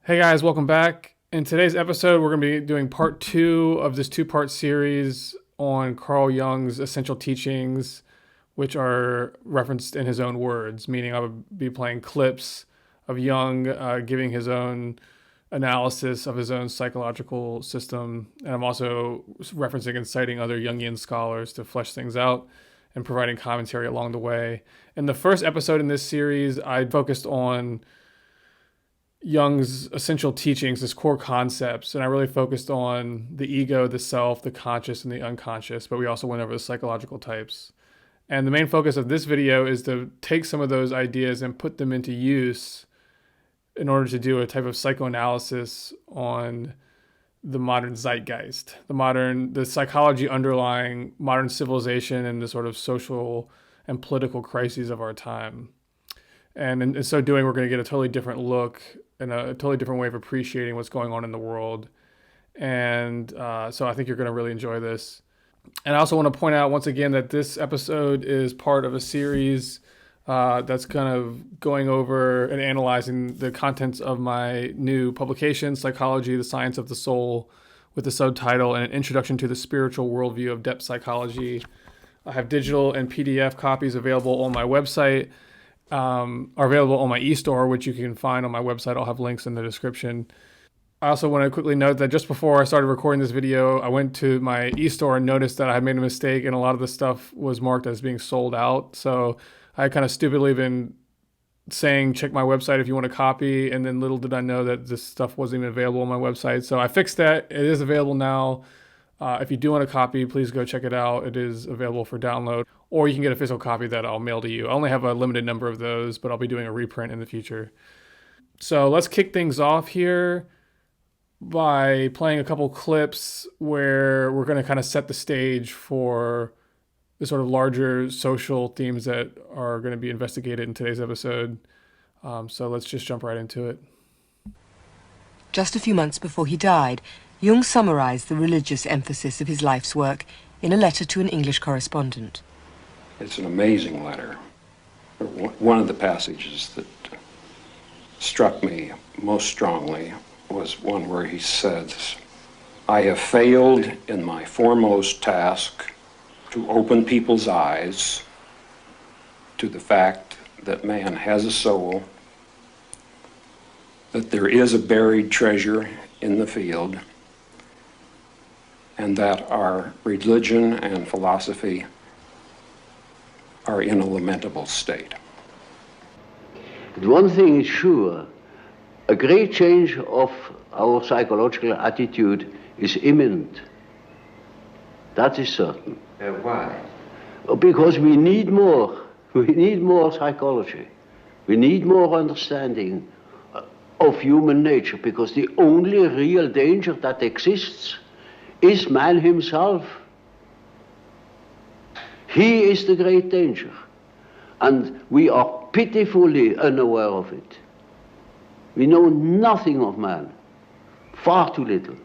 Hey guys, welcome back. In today's episode, we're going to be doing part two of this two-part series on Carl Jung's essential teachings, which are referenced in his own words, meaning I would be playing clips of Jung giving his own analysis of his own psychological system. And I'm also referencing and citing other Jungian scholars to flesh things out and providing commentary along the way. In the first episode in this series, I focused on Jung's essential teachings, his core concepts, and I really focused on the ego, the self, the conscious, and the unconscious, but we also went over the psychological types. And the main focus of this video is to take some of those ideas and put them into use in order to do a type of psychoanalysis on the modern zeitgeist, the psychology underlying modern civilization and the sort of social and political crises of our time. And in so doing, we're going to get a totally different look and a totally different way of appreciating what's going on in the world. And so I think you're going to really enjoy this. And I also want to point out once again that this episode is part of a series that's kind of going over and analyzing the contents of my new publication, Psychology, the Science of the Soul, with the subtitle and an introduction to the spiritual worldview of depth psychology. I have digital and PDF copies available on my website. Are available on my e-store, which you can find on my website. I'll have links in the description. I also want to quickly note that just before I started recording this video, I went to my e-store and noticed that I had made a mistake and a lot of the stuff was marked as being sold out. So I kind of stupidly been saying, check my website if you want a copy. And then little did I know that this stuff wasn't even available on my website. So I fixed that. It is available now. If you do want a copy, please go check it out. It is available for download, or you can get a physical copy that I'll mail to you. I only have a limited number of those, but I'll be doing a reprint in the future. So let's kick things off here by playing a couple clips where we're going to kind of set the stage for the sort of larger social themes that are going to be investigated in today's episode. So let's just jump right into it. Just a few months before he died, Jung summarized the religious emphasis of his life's work in a letter to an English correspondent. It's an amazing letter. One of the passages that struck me most strongly was one where he says, "I have failed in my foremost task to open people's eyes to the fact that man has a soul, that there is a buried treasure in the field, and that our religion and philosophy are in a lamentable state." But one thing is sure, a great change of our psychological attitude is imminent. That is certain. Why? Because we need more. We need more psychology. We need more understanding of human nature, because the only real danger that exists is man himself. He is the great danger, and we are pitifully unaware of it. We know nothing of man, far too little.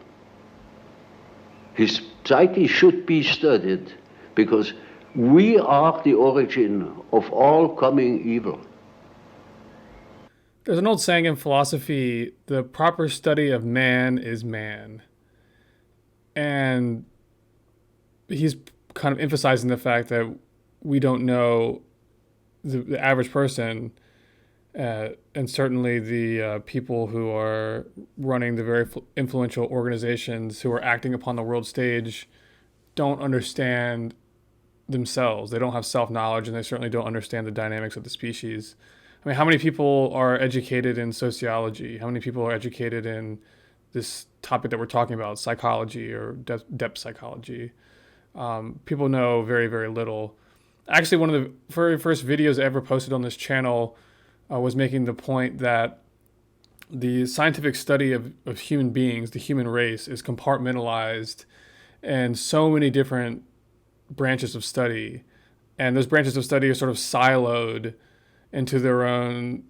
His psyche should be studied, because we are the origin of all coming evil. There's an old saying in philosophy, the proper study of man is man. And he's kind of emphasizing the fact that we don't know the average person, and certainly the people who are running the very influential organizations who are acting upon the world stage don't understand themselves. They don't have self-knowledge, and they certainly don't understand the dynamics of the species. I mean, how many people are educated in sociology? How many people are educated in this topic that we're talking about, psychology or depth psychology? People know very, very little. Actually, one of the very first videos I ever posted on this channel was making the point that the scientific study of human beings, the human race, is compartmentalized in so many different branches of study. And those branches of study are sort of siloed into their own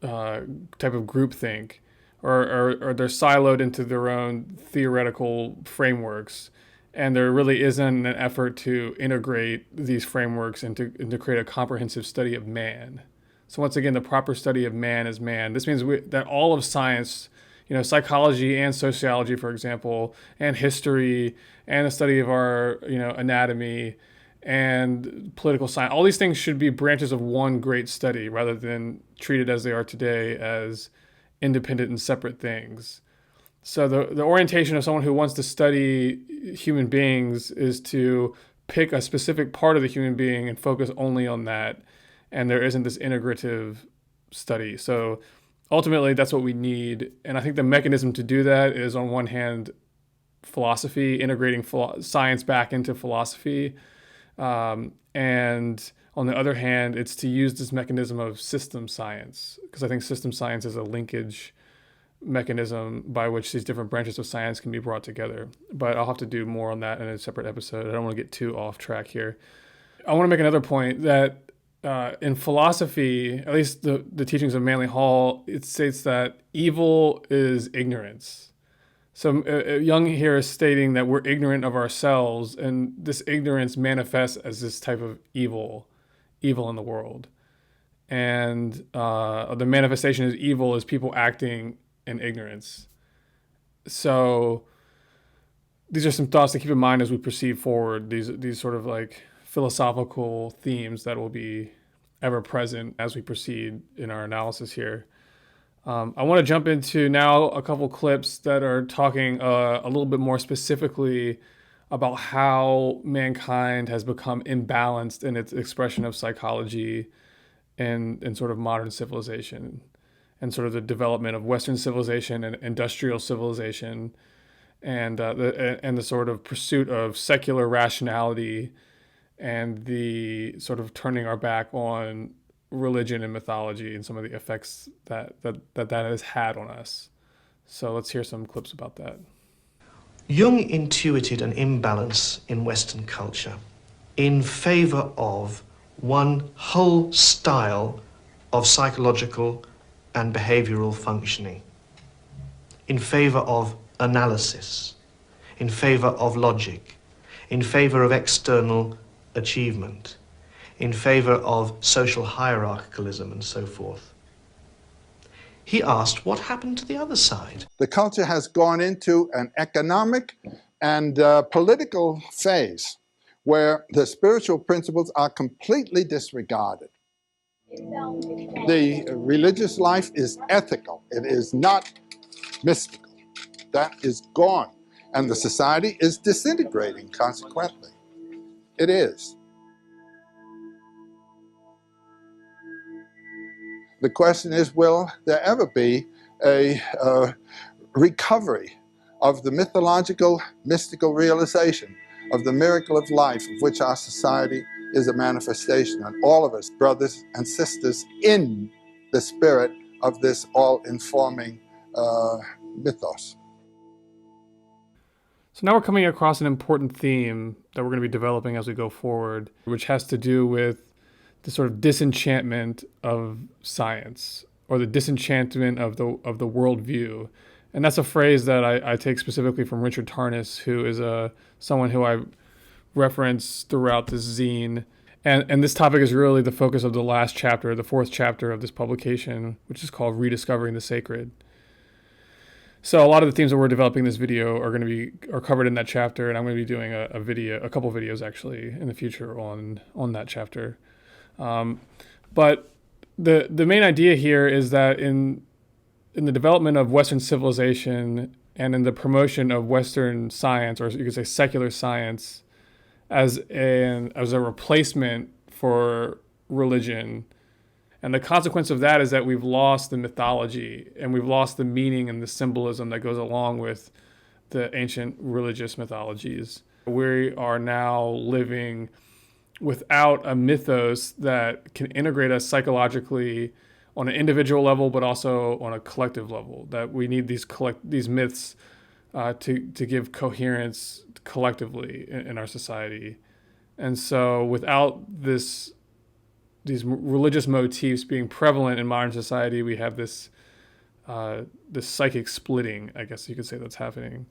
type of groupthink, or they're siloed into their own theoretical frameworks. And there really isn't an effort to integrate these frameworks and to create a comprehensive study of man. So once again, the proper study of man is man. This means that all of science, psychology and sociology, for example, and history and the study of our, anatomy and political science. All these things should be branches of one great study rather than treated as they are today as independent and separate things. So the orientation of someone who wants to study human beings is to pick a specific part of the human being and focus only on that. And there isn't this integrative study. So ultimately, that's what we need. And I think the mechanism to do that is, on one hand, philosophy, integrating science back into philosophy. And on the other hand, it's to use this mechanism of system science, because I think system science is a linkage mechanism by which these different branches of science can be brought together. But I'll have to do more on that in a separate episode. I don't want to get too off track here. I want to make another point that in philosophy, at least the teachings of Manly Hall, it states that evil is ignorance. So Jung here is stating that we're ignorant of ourselves, and this ignorance manifests as this type of evil in the world. And the manifestation of evil is people acting in ignorance. So these are some thoughts to keep in mind as we proceed forward. These sort of like philosophical themes that will be ever present as we proceed in our analysis here. I want to jump into now a couple clips that are talking a little bit more specifically about how mankind has become imbalanced in its expression of psychology in sort of modern civilization, and sort of the development of Western civilization and industrial civilization, and the sort of pursuit of secular rationality, and the sort of turning our back on religion and mythology and some of the effects that has had on us. So let's hear some clips about that. Jung intuited an imbalance in Western culture in favor of one whole style of psychological and behavioral functioning, in favor of analysis, in favor of logic, in favor of external achievement, in favor of social hierarchicalism and so forth. He asked, what happened to the other side? The culture has gone into an economic and political phase where the spiritual principles are completely disregarded. The religious life is ethical. It is not mystical. That is gone. And the society is disintegrating consequently. It is. The question is, will there ever be a recovery of the mythological, mystical realization of the miracle of life of which our society is a manifestation, and all of us, brothers and sisters, in the spirit of this all-informing mythos. So now we're coming across an important theme that we're going to be developing as we go forward, which has to do with the sort of disenchantment of science, or the disenchantment of the worldview. And that's a phrase that I take specifically from Richard Tarnas, who is someone who I reference throughout this zine. And this topic is really the focus of the last chapter, the fourth chapter of this publication, which is called Rediscovering the Sacred. So a lot of the themes that we're developing in this video are covered in that chapter, and I'm going to be doing a couple videos actually in the future on that chapter. But the main idea here is that in the development of Western civilization and in the promotion of Western science, or you could say secular science, as a replacement for religion. And the consequence of that is that we've lost the mythology, and we've lost the meaning and the symbolism that goes along with the ancient religious mythologies. We are now living without a mythos that can integrate us psychologically on an individual level, but also on a collective level. That we need these myths to give coherence collectively in our society. And so without these religious motifs being prevalent in modern society, we have this psychic splitting, I guess you could say, that's happening.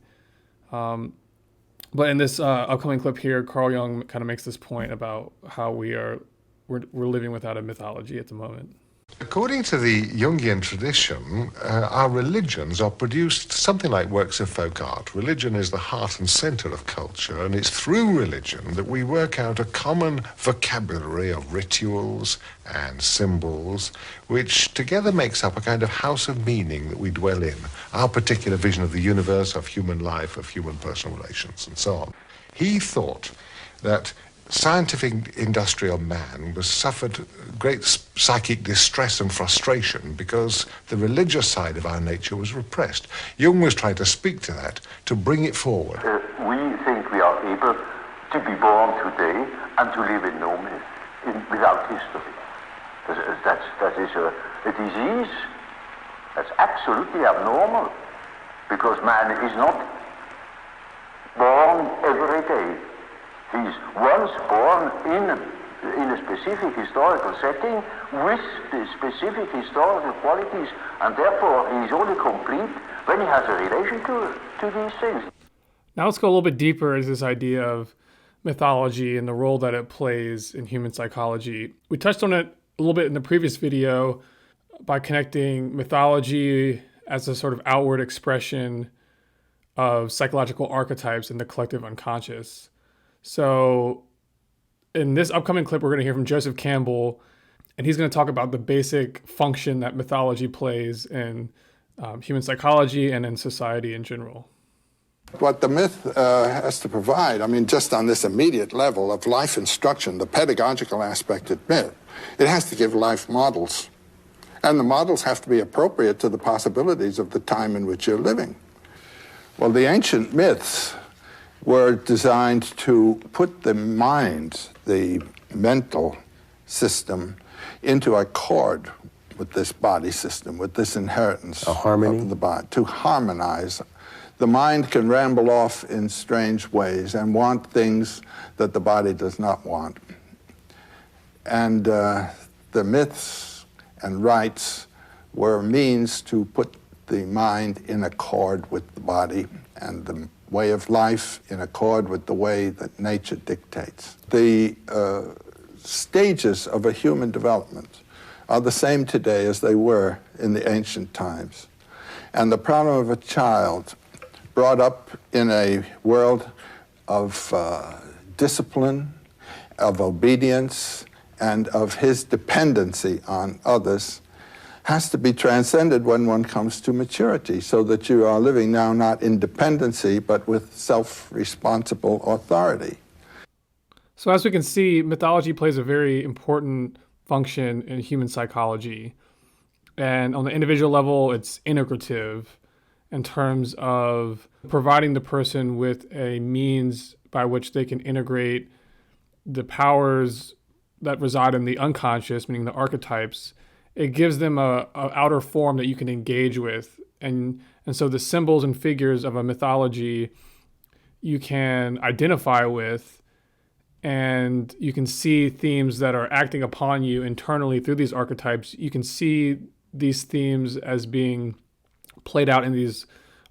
But in this upcoming clip here, Carl Jung kind of makes this point about how we're living without a mythology at the moment. According to the Jungian tradition, our religions are produced something like works of folk art. Religion is the heart and center of culture, and it's through religion that we work out a common vocabulary of rituals and symbols, which together makes up a kind of house of meaning that we dwell in, our particular vision of the universe, of human life, of human personal relations, and so on. He thought that scientific industrial man was suffered great psychic distress and frustration because the religious side of our nature was repressed. Jung was trying to speak to that, to bring it forward. We think we are able to be born today and to live in no myth, without history. That is a disease. That's absolutely abnormal, because man is not born every day. He's once born in a specific historical setting with the specific historical qualities, and therefore he is only complete when he has a relation to these things. Now let's go a little bit deeper into this idea of mythology and the role that it plays in human psychology. We touched on it a little bit in the previous video by connecting mythology as a sort of outward expression of psychological archetypes in the collective unconscious. So in this upcoming clip, we're going to hear from Joseph Campbell, and he's going to talk about the basic function that mythology plays in human psychology and in society in general. What the myth has to provide, I mean, just on this immediate level of life instruction, the pedagogical aspect of myth, it has to give life models. And the models have to be appropriate to the possibilities of the time in which you're living. Well, the ancient myths were designed to put the mind, the mental system, into accord with this body system, with this inheritance of the body, to harmonize. The mind can ramble off in strange ways and want things that the body does not want. And the myths and rites were a means to put the mind in accord with the body and the way of life in accord with the way that nature dictates. The stages of a human development are the same today as they were in the ancient times. And the problem of a child brought up in a world of discipline, of obedience, and of his dependency on others has to be transcended when one comes to maturity, so that you are living now not in dependency, but with self-responsible authority. So as we can see, mythology plays a very important function in human psychology. And on the individual level, it's integrative in terms of providing the person with a means by which they can integrate the powers that reside in the unconscious, meaning the archetypes. It gives them a outer form that you can engage with. And so the symbols and figures of a mythology you can identify with, and you can see themes that are acting upon you internally through these archetypes. You can see these themes as being played out in these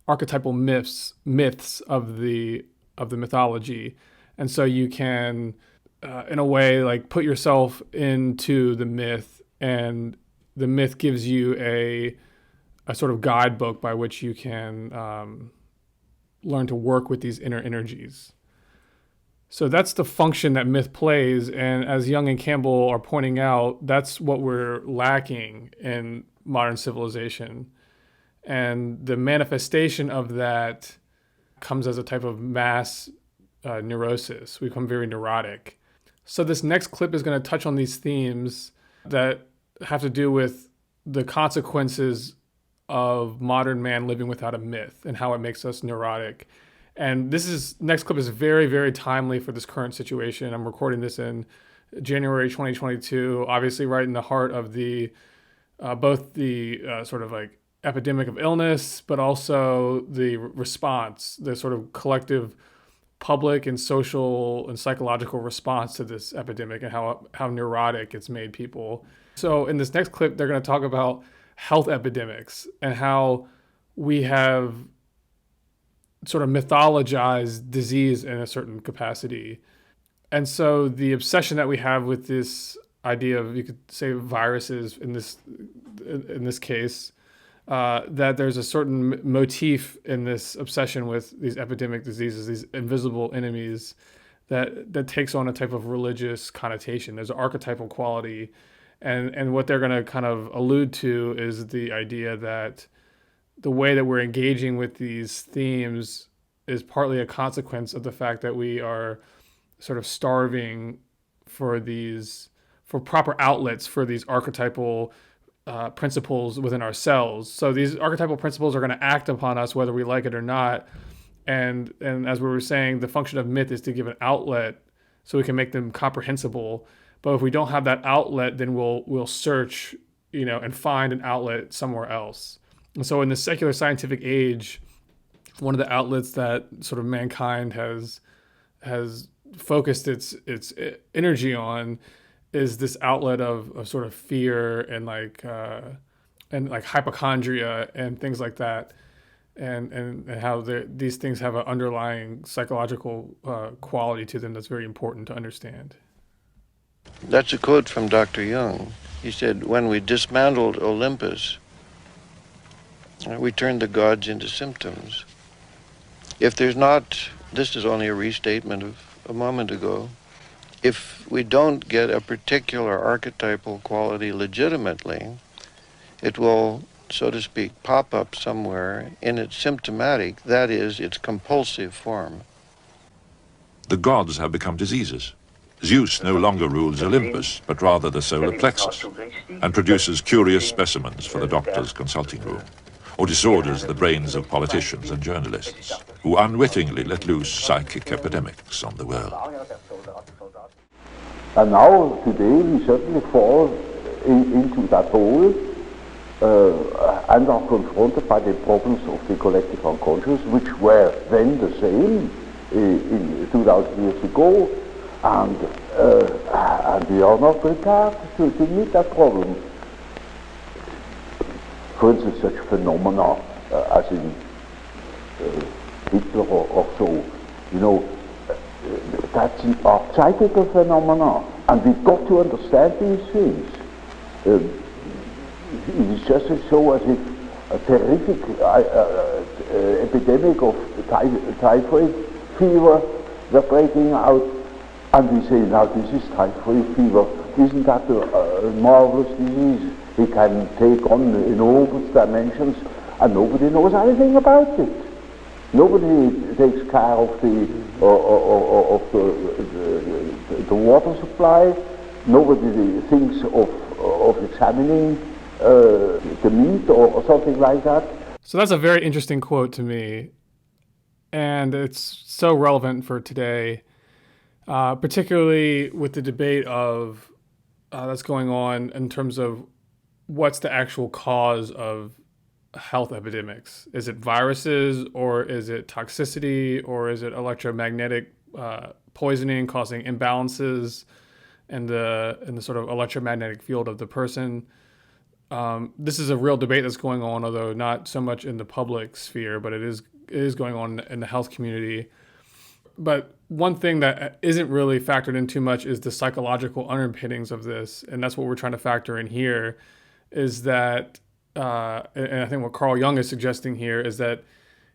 archetypal myths of the mythology. And so you can, in a way, like put yourself into the myth, and the myth gives you a sort of guidebook by which you can learn to work with these inner energies. So that's the function that myth plays. And as Jung and Campbell are pointing out, that's what we're lacking in modern civilization. And the manifestation of that comes as a type of mass neurosis. We become very neurotic. So this next clip is going to touch on these themes that have to do with the consequences of modern man living without a myth and how it makes us neurotic. And next clip is very, very timely for this current situation. I'm recording this in January 2022, obviously right in the heart of the both the sort of like epidemic of illness, but also the response, the sort of collective public and social and psychological response to this epidemic, and how neurotic it's made people. So in this next clip, they're going to talk about health epidemics and how we have sort of mythologized disease in a certain capacity. And so the obsession that we have with this idea of, you could say, viruses in this case, that there's a certain motif in this obsession with these epidemic diseases, these invisible enemies, that takes on a type of religious connotation. There's an archetypal quality, and what they're going to kind of allude to is the idea that the way that we're engaging with these themes is partly a consequence of the fact that we are sort of starving for proper outlets for these archetypal principles within ourselves. So these archetypal principles are going to act upon us whether we like it or not. And as we were saying, the function of myth is to give an outlet so we can make them comprehensible. But if we don't have that outlet, then we'll search, and find an outlet somewhere else. And so in the secular scientific age, one of the outlets that sort of mankind has focused its energy on is this outlet of sort of fear and like hypochondria and things like that, and how these things have an underlying psychological quality to them that's very important to understand. That's a quote from Dr. Jung. He said, when we dismantled Olympus, we turned the gods into symptoms. If there's not, this is only a restatement of a moment ago, if we don't get a particular archetypal quality legitimately, it will, so to speak, pop up somewhere in its symptomatic, that is, its compulsive form. The gods have become diseases. Zeus no longer rules Olympus, but rather the solar plexus, and produces curious specimens for the doctor's consulting room, or disorders the brains of politicians and journalists, who unwittingly let loose psychic epidemics on the world. And now, today, we certainly fall into that hole and are confronted by the problems of the collective unconscious, which were then the same in 2,000 years ago, and we are not prepared to meet that problem. For instance, such phenomena as in Hitler or so, that's an archetypical phenomena, and we've got to understand these things. It is just so as if a terrific epidemic of typhoid fever were breaking out, and we say, now this is typhoid fever. Isn't that a marvelous disease? It can take on enormous dimensions, and nobody knows anything about it. Nobody takes care of the water supply. Nobody thinks of examining the meat or something like that. So that's a very interesting quote to me, and it's so relevant for today, particularly with the debate of that's going on in terms of what's the actual cause of health epidemics. Is it viruses, or is it toxicity, or is it electromagnetic poisoning causing imbalances in the sort of electromagnetic field of the person? This is a real debate that's going on, although not so much in the public sphere, but it is going on in the health community. But one thing that isn't really factored in too much is the psychological underpinnings of this, and that's what we're trying to factor in here, is that and I think what Carl Jung is suggesting here is that,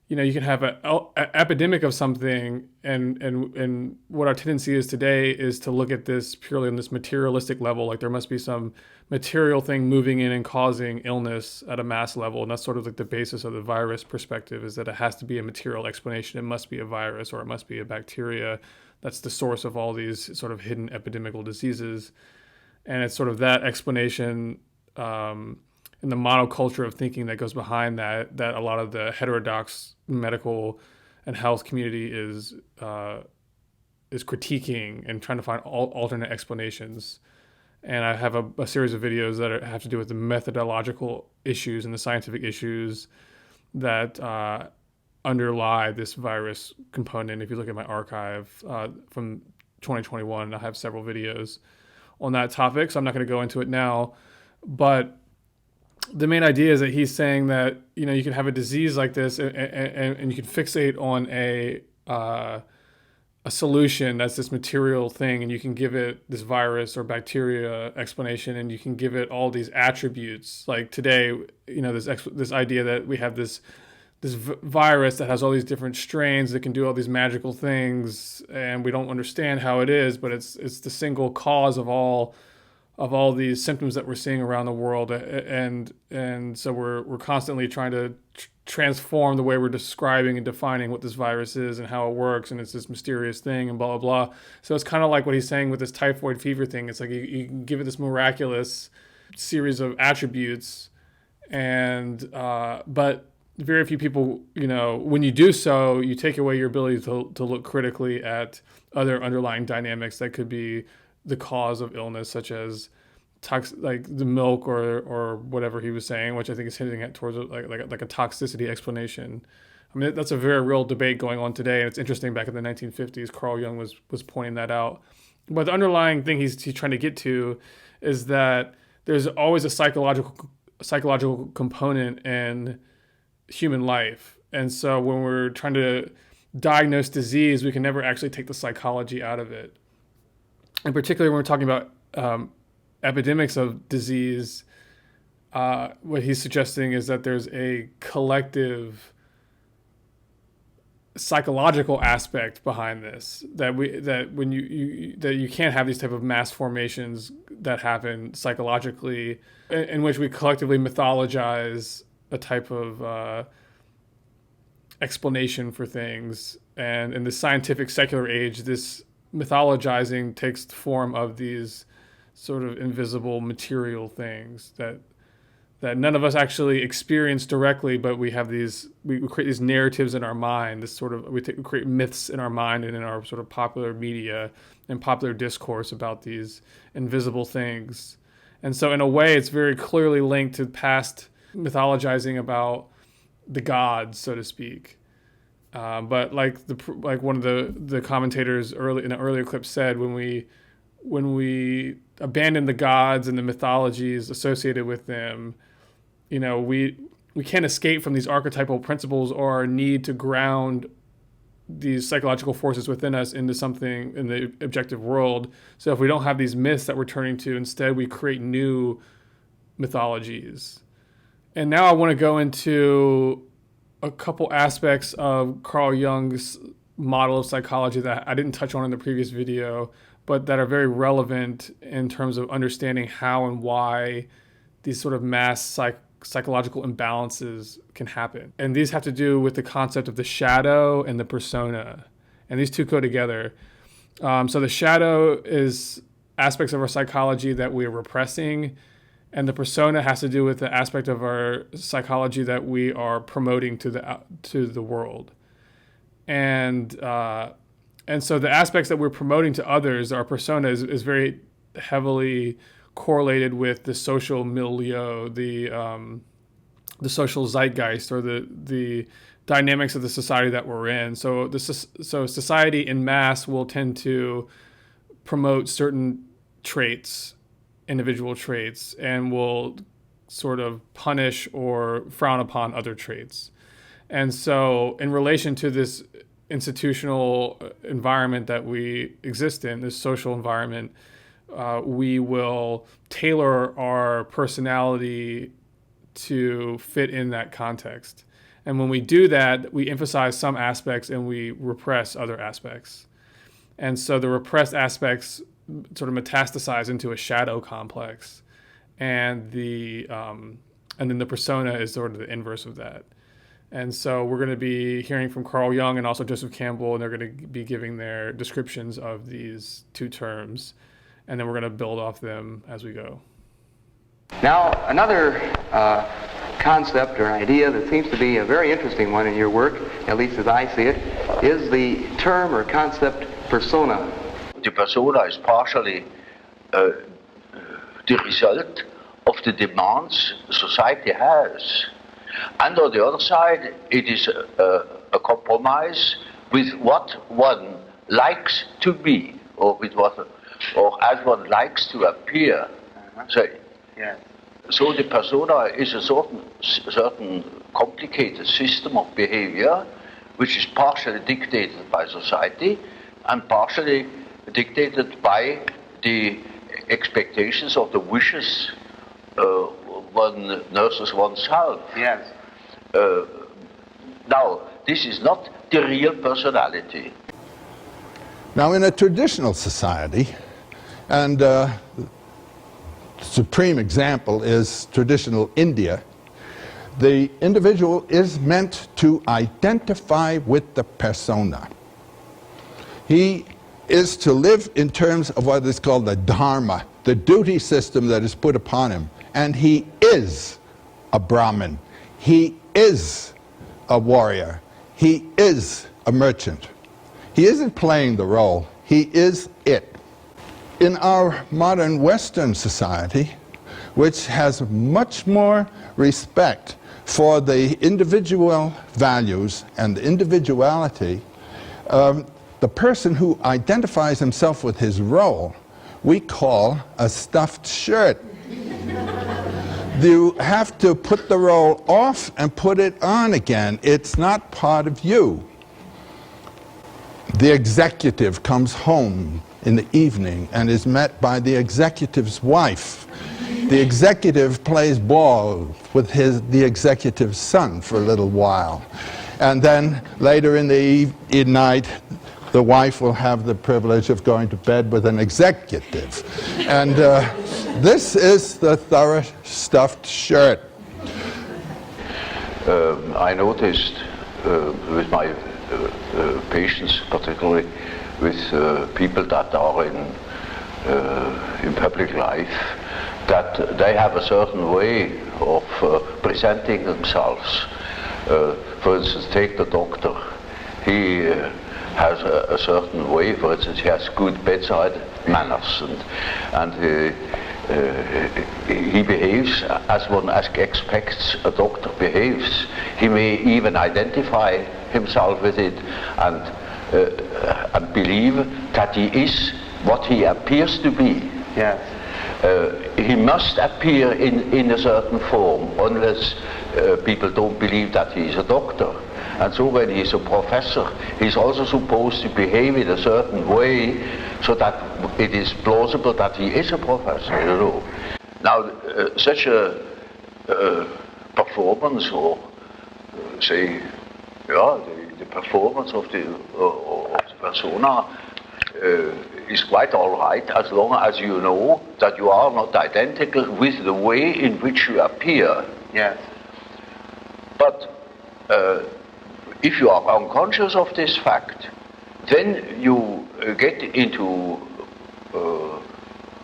you can have an epidemic of something, and what our tendency is today is to look at this purely on this materialistic level, like there must be some material thing moving in and causing illness at a mass level, and that's sort of like the basis of the virus perspective, is that it has to be a material explanation. It must be a virus, or it must be a bacteria that's the source of all these sort of hidden epidemical diseases, and it's sort of that explanation in the monoculture of thinking that goes behind that a lot of the heterodox medical and health community is critiquing and trying to find alternate explanations. And I have a series of videos that have to do with the methodological issues and the scientific issues that underlie this virus component. If you look at my archive from 2021, I have several videos on that topic, so I'm not going to go into it now. But the main idea is that he's saying that, you can have a disease like this and you can fixate on a solution that's this material thing, and you can give it this virus or bacteria explanation, and you can give it all these attributes. Like today, this idea that we have this virus that has all these different strains that can do all these magical things, and we don't understand how it is, but it's the single cause of all these symptoms that we're seeing around the world, and so we're constantly trying to transform the way we're describing and defining what this virus is and how it works, and it's this mysterious thing and blah blah blah. So it's kind of like what he's saying with this typhoid fever thing. It's like you can give it this miraculous series of attributes, and but very few people, when you do so, you take away your ability to look critically at other underlying dynamics that could be the cause of illness, such as like the milk or whatever he was saying, which I think is hinting at towards like a toxicity explanation. I mean, that's a very real debate going on today, and it's interesting. Back in the 1950s, Carl Jung was pointing that out. But the underlying thing he's trying to get to is that there's always a psychological component in human life, and so when we're trying to diagnose disease, we can never actually take the psychology out of it. And particularly when we're talking about epidemics of disease, what he's suggesting is that there's a collective psychological aspect behind this, that you can't have these type of mass formations that happen psychologically, in which we collectively mythologize a type of explanation for things. And in the scientific secular age, this mythologizing takes the form of these sort of invisible material things that none of us actually experience directly, but we have we create these narratives in our mind, we create myths in our mind and in our sort of popular media and popular discourse about these invisible things. And so in a way, it's very clearly linked to past mythologizing about the gods, so to speak. But like one of the commentators in an earlier clip said, when we abandon the gods and the mythologies associated with them, we can't escape from these archetypal principles or our need to ground these psychological forces within us into something in the objective world. So if we don't have these myths that we're turning to, instead we create new mythologies. And now I want to go into a couple aspects of Carl Jung's model of psychology that I didn't touch on in the previous video, but that are very relevant in terms of understanding how and why these sort of mass psychological imbalances can happen. And these have to do with the concept of the shadow and the persona. And these two go together. So the shadow is aspects of our psychology that we are repressing, and the persona has to do with the aspect of our psychology that we are promoting to the world. And so the aspects that we're promoting to others, our persona is very heavily correlated with the social milieu, the social zeitgeist, or the dynamics of the society that we're in. So society in mass will tend to promote certain traits, individual traits, and will sort of punish or frown upon other traits. And so in relation to this institutional environment that we exist in, this social environment, we will tailor our personality to fit in that context. And when we do that, we emphasize some aspects and we repress other aspects. And so the repressed aspects sort of metastasize into a shadow complex, and then the persona is sort of the inverse of that. And so we're going to be hearing from Carl Jung and also Joseph Campbell, and they're going to be giving their descriptions of these two terms, and then we're going to build off them as we go. Now, another concept or idea that seems to be a very interesting one in your work, at least as I see it, is the term or concept persona. The persona is partially the result of the demands society has. And on the other side, it is a compromise with what one likes to be, or as one likes to appear. So the persona is a certain complicated system of behavior which is partially dictated by society, and partially dictated by the expectations or the wishes one nurses oneself. Yes. Now, this is not the real personality. Now, in a traditional society, and the supreme example is traditional India, the individual is meant to identify with the persona. He is to live in terms of what is called the dharma, the duty system that is put upon him. And he is a Brahmin. He is a warrior. He is a merchant. He isn't playing the role. He is it. In our modern Western society, which has much more respect for the individual values and individuality, the person who identifies himself with his role, we call a stuffed shirt. You have to put the role off and put it on again. It's not part of you. The executive comes home in the evening and is met by the executive's wife. The executive plays ball with the executive's son for a little while. And then later in the night, the wife will have the privilege of going to bed with an executive. And this is the thorough stuffed shirt. I noticed with my patients, particularly with people that are in public life, that they have a certain way of presenting themselves. For instance, take the doctor. He has a certain way. For instance, he has good bedside manners, and he behaves as one expects a doctor behaves. He may even identify himself with it and believe that he is what he appears to be. Yes. He must appear in a certain form, unless people don't believe that he is a doctor. And so when he is a professor, he's also supposed to behave in a certain way so that it is plausible that he is a professor, you know. Now, such a performance, or say, the performance of the persona is quite all right, as long as you know that you are not identical with the way in which you appear. Yes. But if you are unconscious of this fact, then you get into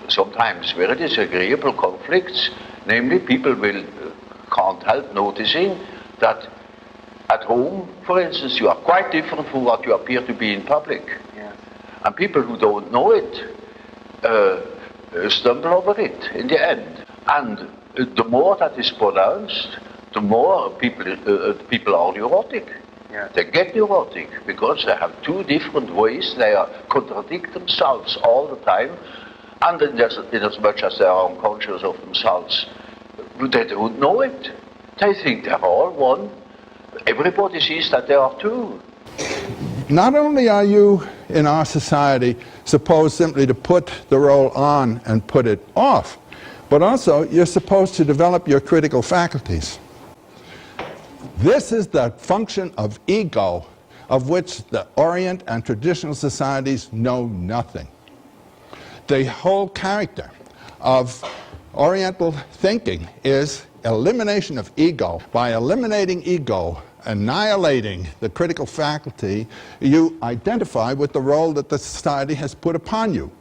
sometimes very disagreeable conflicts. Namely, people can't help noticing that at home, for instance, you are quite different from what you appear to be in public. Yes. And people who don't know it stumble over it in the end. And the more that is pronounced, the more people are neurotic. Yes. They get neurotic because they have two different ways. They contradict themselves all the time, and in as much as they are unconscious of themselves, they don't know it. They think they're all one. Everybody sees that they are two. Not only are you in our society supposed simply to put the role on and put it off, but also you're supposed to develop your critical faculties. This is the function of ego, of which the Orient and traditional societies know nothing. The whole character of Oriental thinking is elimination of ego. By eliminating ego, annihilating the critical faculty, you identify with the role that the society has put upon you.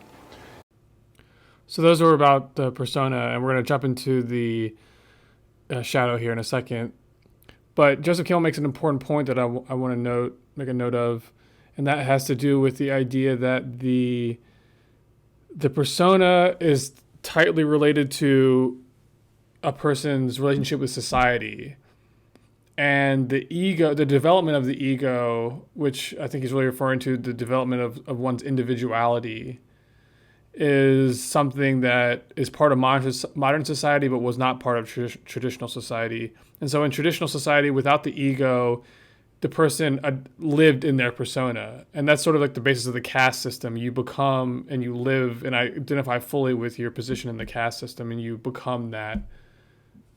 So those were about the persona, and we're going to jump into the shadow here in a second. But Joseph Campbell makes an important point that I want to make a note of, and that has to do with the idea that the persona is tightly related to a person's relationship with society. And the ego, the development of the ego, which I think he's really referring to the development of one's individuality, is something that is part of modern society but was not part of traditional society. And so in traditional society, without the ego, the person lived in their persona. And that's sort of like the basis of the caste system. You become and you live and identify fully with your position in the caste system, and you become that.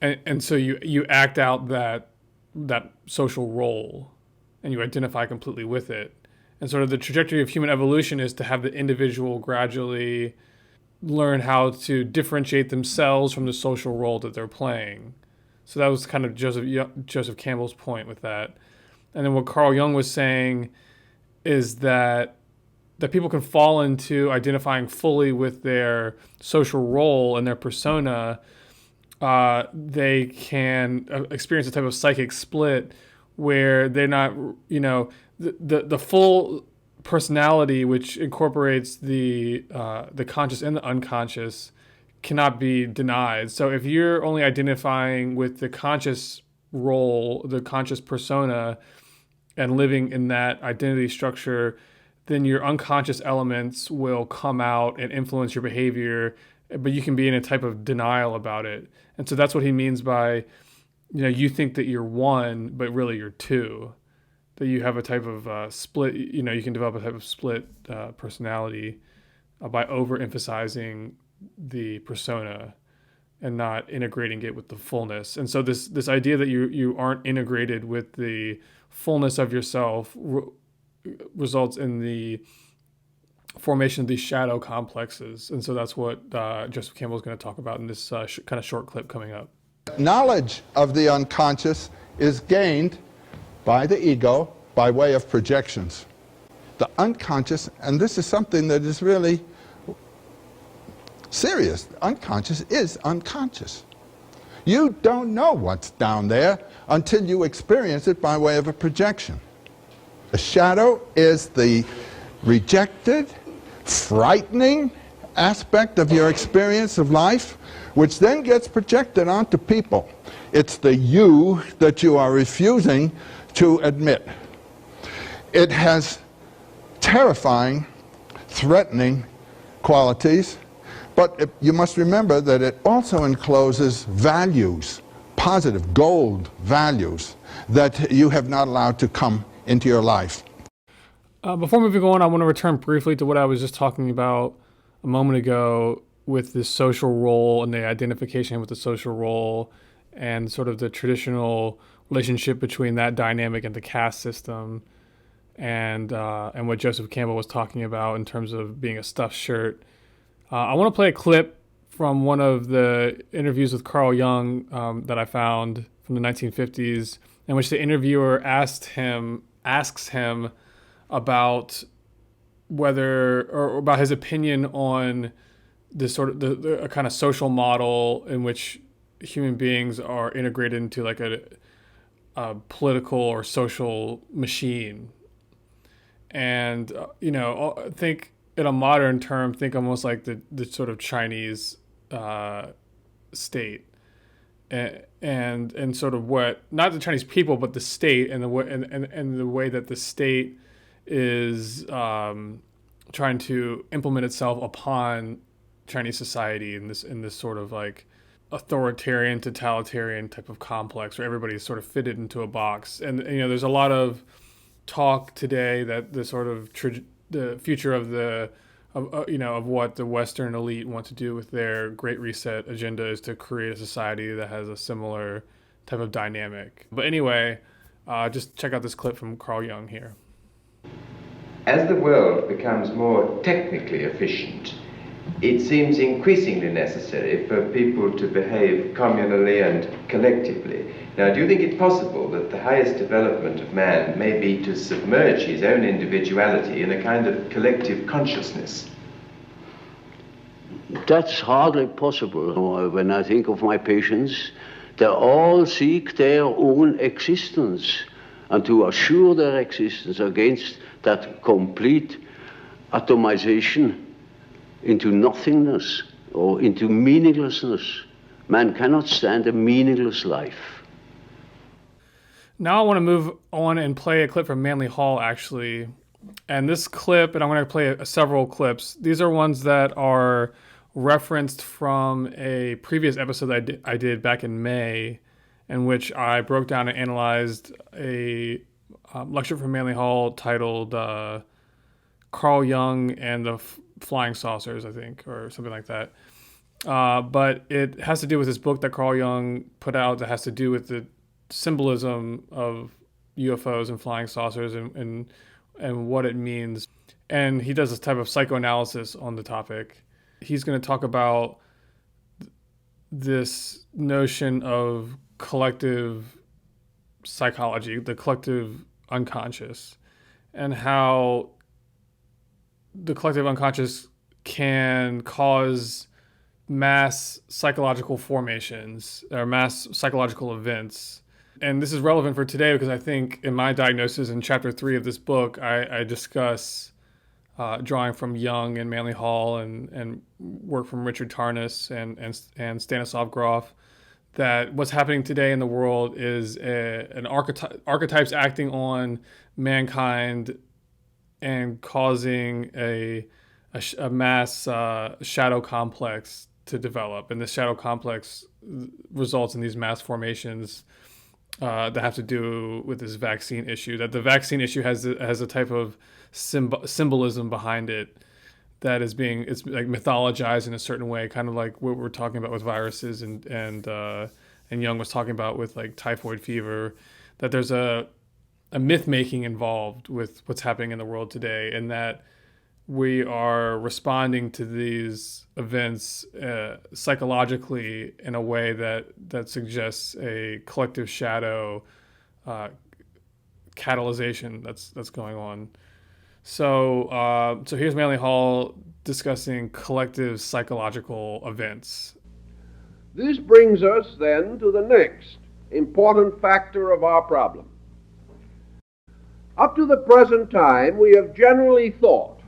And so you act out that social role, and you identify completely with it. And sort of the trajectory of human evolution is to have the individual gradually learn how to differentiate themselves from the social role that they're playing. So that was kind of Joseph Campbell's point with that. And then what Carl Jung was saying is that people can fall into identifying fully with their social role and their persona. They can experience a type of psychic split where they're not, the full personality, which incorporates the conscious and the unconscious, cannot be denied. So if you're only identifying with the conscious role, the conscious persona, and living in that identity structure, then your unconscious elements will come out and influence your behavior, but you can be in a type of denial about it. And so that's what he means by, you think that you're one, but really you're two. That you have a type of split, you can develop a type of split personality by overemphasizing the persona and not integrating it with the fullness. And so this idea that you aren't integrated with the fullness of yourself results in the formation of these shadow complexes. And so that's what Joseph Campbell is going to talk about in this kind of short clip coming up. Knowledge of the unconscious is gained by the ego by way of projections. The unconscious, and this is something that is really serious, unconscious is unconscious. You don't know what's down there until you experience it by way of a projection. The shadow is the rejected, frightening aspect of your experience of life, which then gets projected onto people. It's the you that you are refusing to admit. It has terrifying, threatening qualities, but you must remember that it also encloses values, positive gold values, that you have not allowed to come into your life. Before moving on, I want to return briefly to what I was just talking about a moment ago with the social role and the identification with the social role and sort of the traditional relationship between that dynamic and the caste system, and what Joseph Campbell was talking about in terms of being a stuffed shirt. I want to play a clip from one of the interviews with Carl Jung that I found from the 1950s, in which the interviewer asks him about about his opinion on this sort of the kind of social model in which human beings are integrated into like a political or social machine. And think in a modern term, think almost like the sort of Chinese state, and sort of what, not the Chinese people, but the state, and the way that the state is trying to implement itself upon Chinese society in this sort of like authoritarian, totalitarian type of complex where everybody's sort of fitted into a box. And there's a lot of talk today that the sort of the future of what the Western elite want to do with their Great Reset agenda is to create a society that has a similar type of dynamic. But anyway, just check out this clip from Carl Jung here. As the world becomes more technically efficient, it seems increasingly necessary for people to behave communally and collectively. Now, do you think it possible that the highest development of man may be to submerge his own individuality in a kind of collective consciousness? That's hardly possible. When I think of my patients, they all seek their own existence, and to assure their existence against that complete atomization into nothingness or into meaninglessness. Man cannot stand a meaningless life. Now I want to move on and play a clip from Manly Hall, actually. And this clip, and I'm going to play several clips. These are ones that are referenced from a previous episode I did back in May, in which I broke down and analyzed a lecture from Manly Hall titled Carl Jung and the Flying Saucers, I think, or something like that. But it has to do with this book that Carl Jung put out that has to do with the symbolism of UFOs and flying saucers and what it means. And he does this type of psychoanalysis on the topic. He's going to talk about this notion of collective psychology, the collective unconscious, and how the collective unconscious can cause mass psychological formations or mass psychological events. And this is relevant for today because I think in my diagnosis in chapter 3 of this book, I discuss drawing from Jung and Manly Hall and work from Richard Tarnas and Stanislav Grof, that what's happening today in the world is an archetypes acting on mankind and causing a mass shadow complex to develop. And this shadow complex results in these mass formations that have to do with this vaccine issue. That the vaccine issue has a type of symbolism behind it that is it's like mythologized in a certain way, kind of like what we're talking about with viruses and Jung was talking about with like typhoid fever. That there's a myth making involved with what's happening in the world today, and that we are responding to these events psychologically in a way that suggests a collective shadow catalyzation that's going on. So here's Manly Hall discussing collective psychological events. This brings us then to the next important factor of our problem. Up to the present time, we have generally thought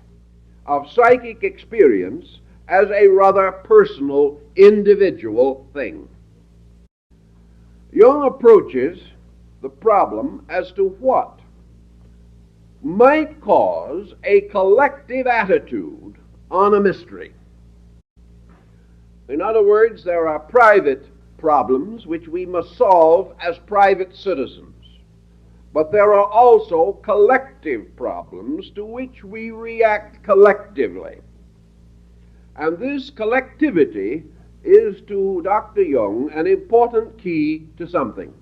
of psychic experience as a rather personal, individual thing. Jung approaches the problem as to what might cause a collective attitude on a mystery. In other words, there are private problems which we must solve as private citizens. But there are also collective problems to which we react collectively. And this collectivity is, to Dr. Jung, an important key to something.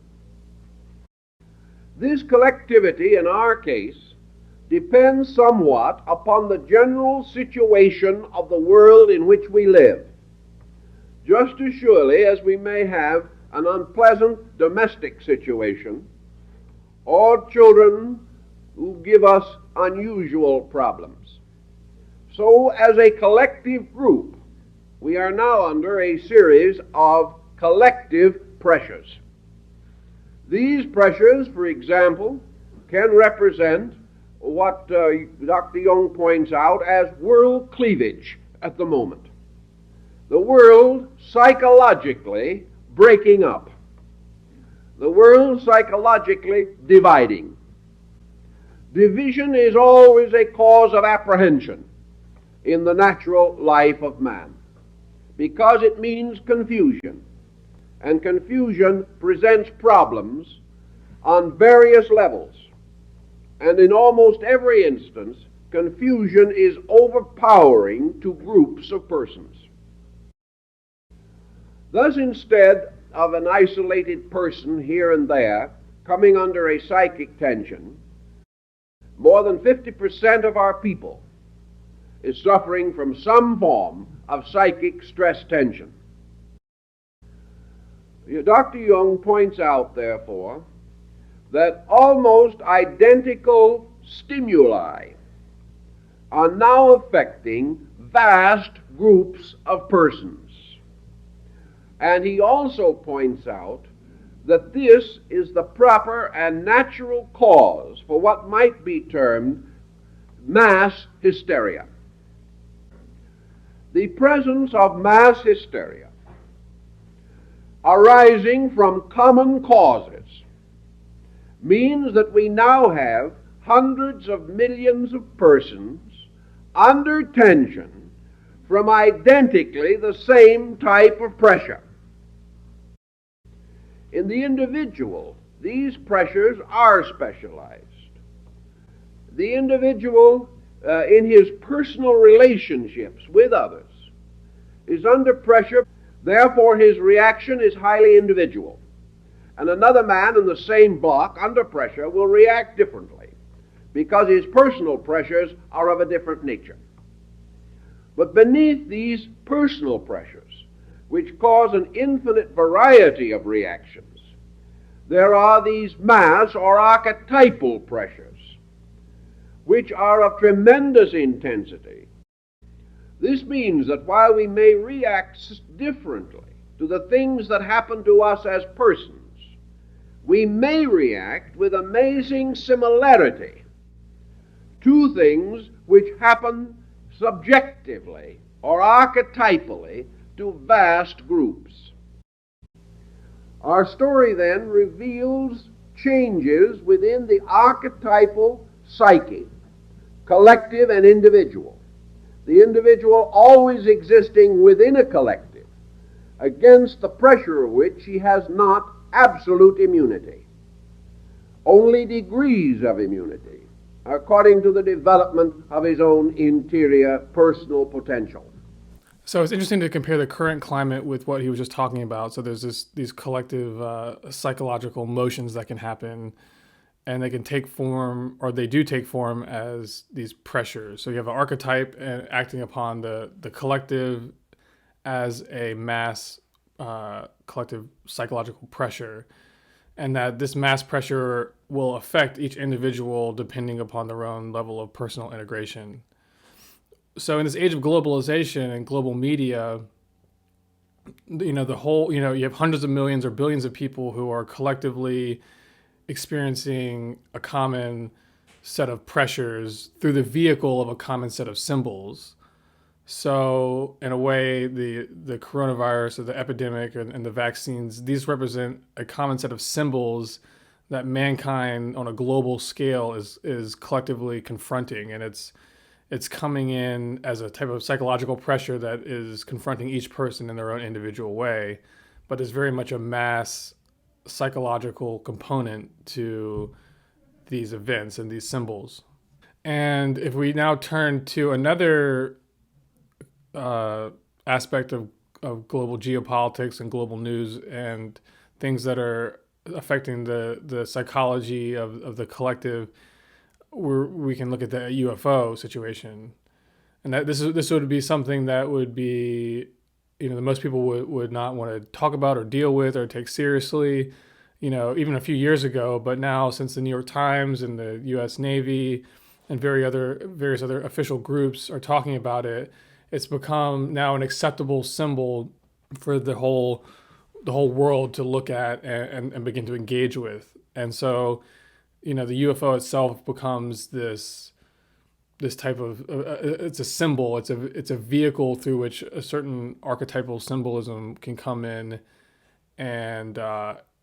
This collectivity, in our case, depends somewhat upon the general situation of the world in which we live, just as surely as we may have an unpleasant domestic situation or children who give us unusual problems. So, as a collective group, we are now under a series of collective pressures. These pressures, for example, can represent what Dr. Jung points out as world cleavage at the moment. The world psychologically breaking up. The world psychologically dividing. Division is always a cause of apprehension in the natural life of man, because it means confusion, and confusion presents problems on various levels, and in almost every instance, confusion is overpowering to groups of persons. Thus, instead of an isolated person here and there coming under a psychic tension, more than 50% of our people is suffering from some form of psychic stress tension. Dr. Jung points out, therefore, that almost identical stimuli are now affecting vast groups of persons. And he also points out that this is the proper and natural cause for what might be termed mass hysteria. The presence of mass hysteria arising from common causes means that we now have hundreds of millions of persons under tension from identically the same type of pressure. In the individual, these pressures are specialized. the individual in his personal relationships with others is under pressure, therefore his reaction is highly individual. And another man in the same block under pressure will react differently because his personal pressures are of a different nature. But beneath these personal pressures, which cause an infinite variety of reactions, there are these mass or archetypal pressures, which are of tremendous intensity. This means that while we may react differently to the things that happen to us as persons, we may react with amazing similarity to things which happen subjectively or archetypally to vast groups. Our story then reveals changes within the archetypal psyche, collective and individual. The individual always existing within a collective, against the pressure of which he has not absolute immunity, only degrees of immunity, according to the development of his own interior personal potential. So it's interesting to compare the current climate with what he was just talking about. So there's these collective psychological motions that can happen, and they can take form, or they do take form, as these pressures. So you have an archetype and acting upon the collective as a mass collective psychological pressure, and that this mass pressure will affect each individual depending upon their own level of personal integration. So in this age of globalization and global media, you have hundreds of millions or billions of people who are collectively experiencing a common set of pressures through the vehicle of a common set of symbols. So in a way, the coronavirus or the epidemic and the vaccines, these represent a common set of symbols that mankind on a global scale is collectively confronting. And it's coming in as a type of psychological pressure that is confronting each person in their own individual way, but is very much a mass psychological component to these events and these symbols. And if we now turn to another aspect of global geopolitics and global news and things that are affecting the psychology of the collective, we can look at the UFO situation, and that this would be something that would be, that most people would not want to talk about or deal with or take seriously, even a few years ago. But now, since the New York Times and the U.S. Navy and various other official groups are talking about it, it's become now an acceptable symbol for the whole world to look at and begin to engage with. And so, the UFO itself becomes this type of it's a symbol. It's a vehicle through which a certain archetypal symbolism can come in and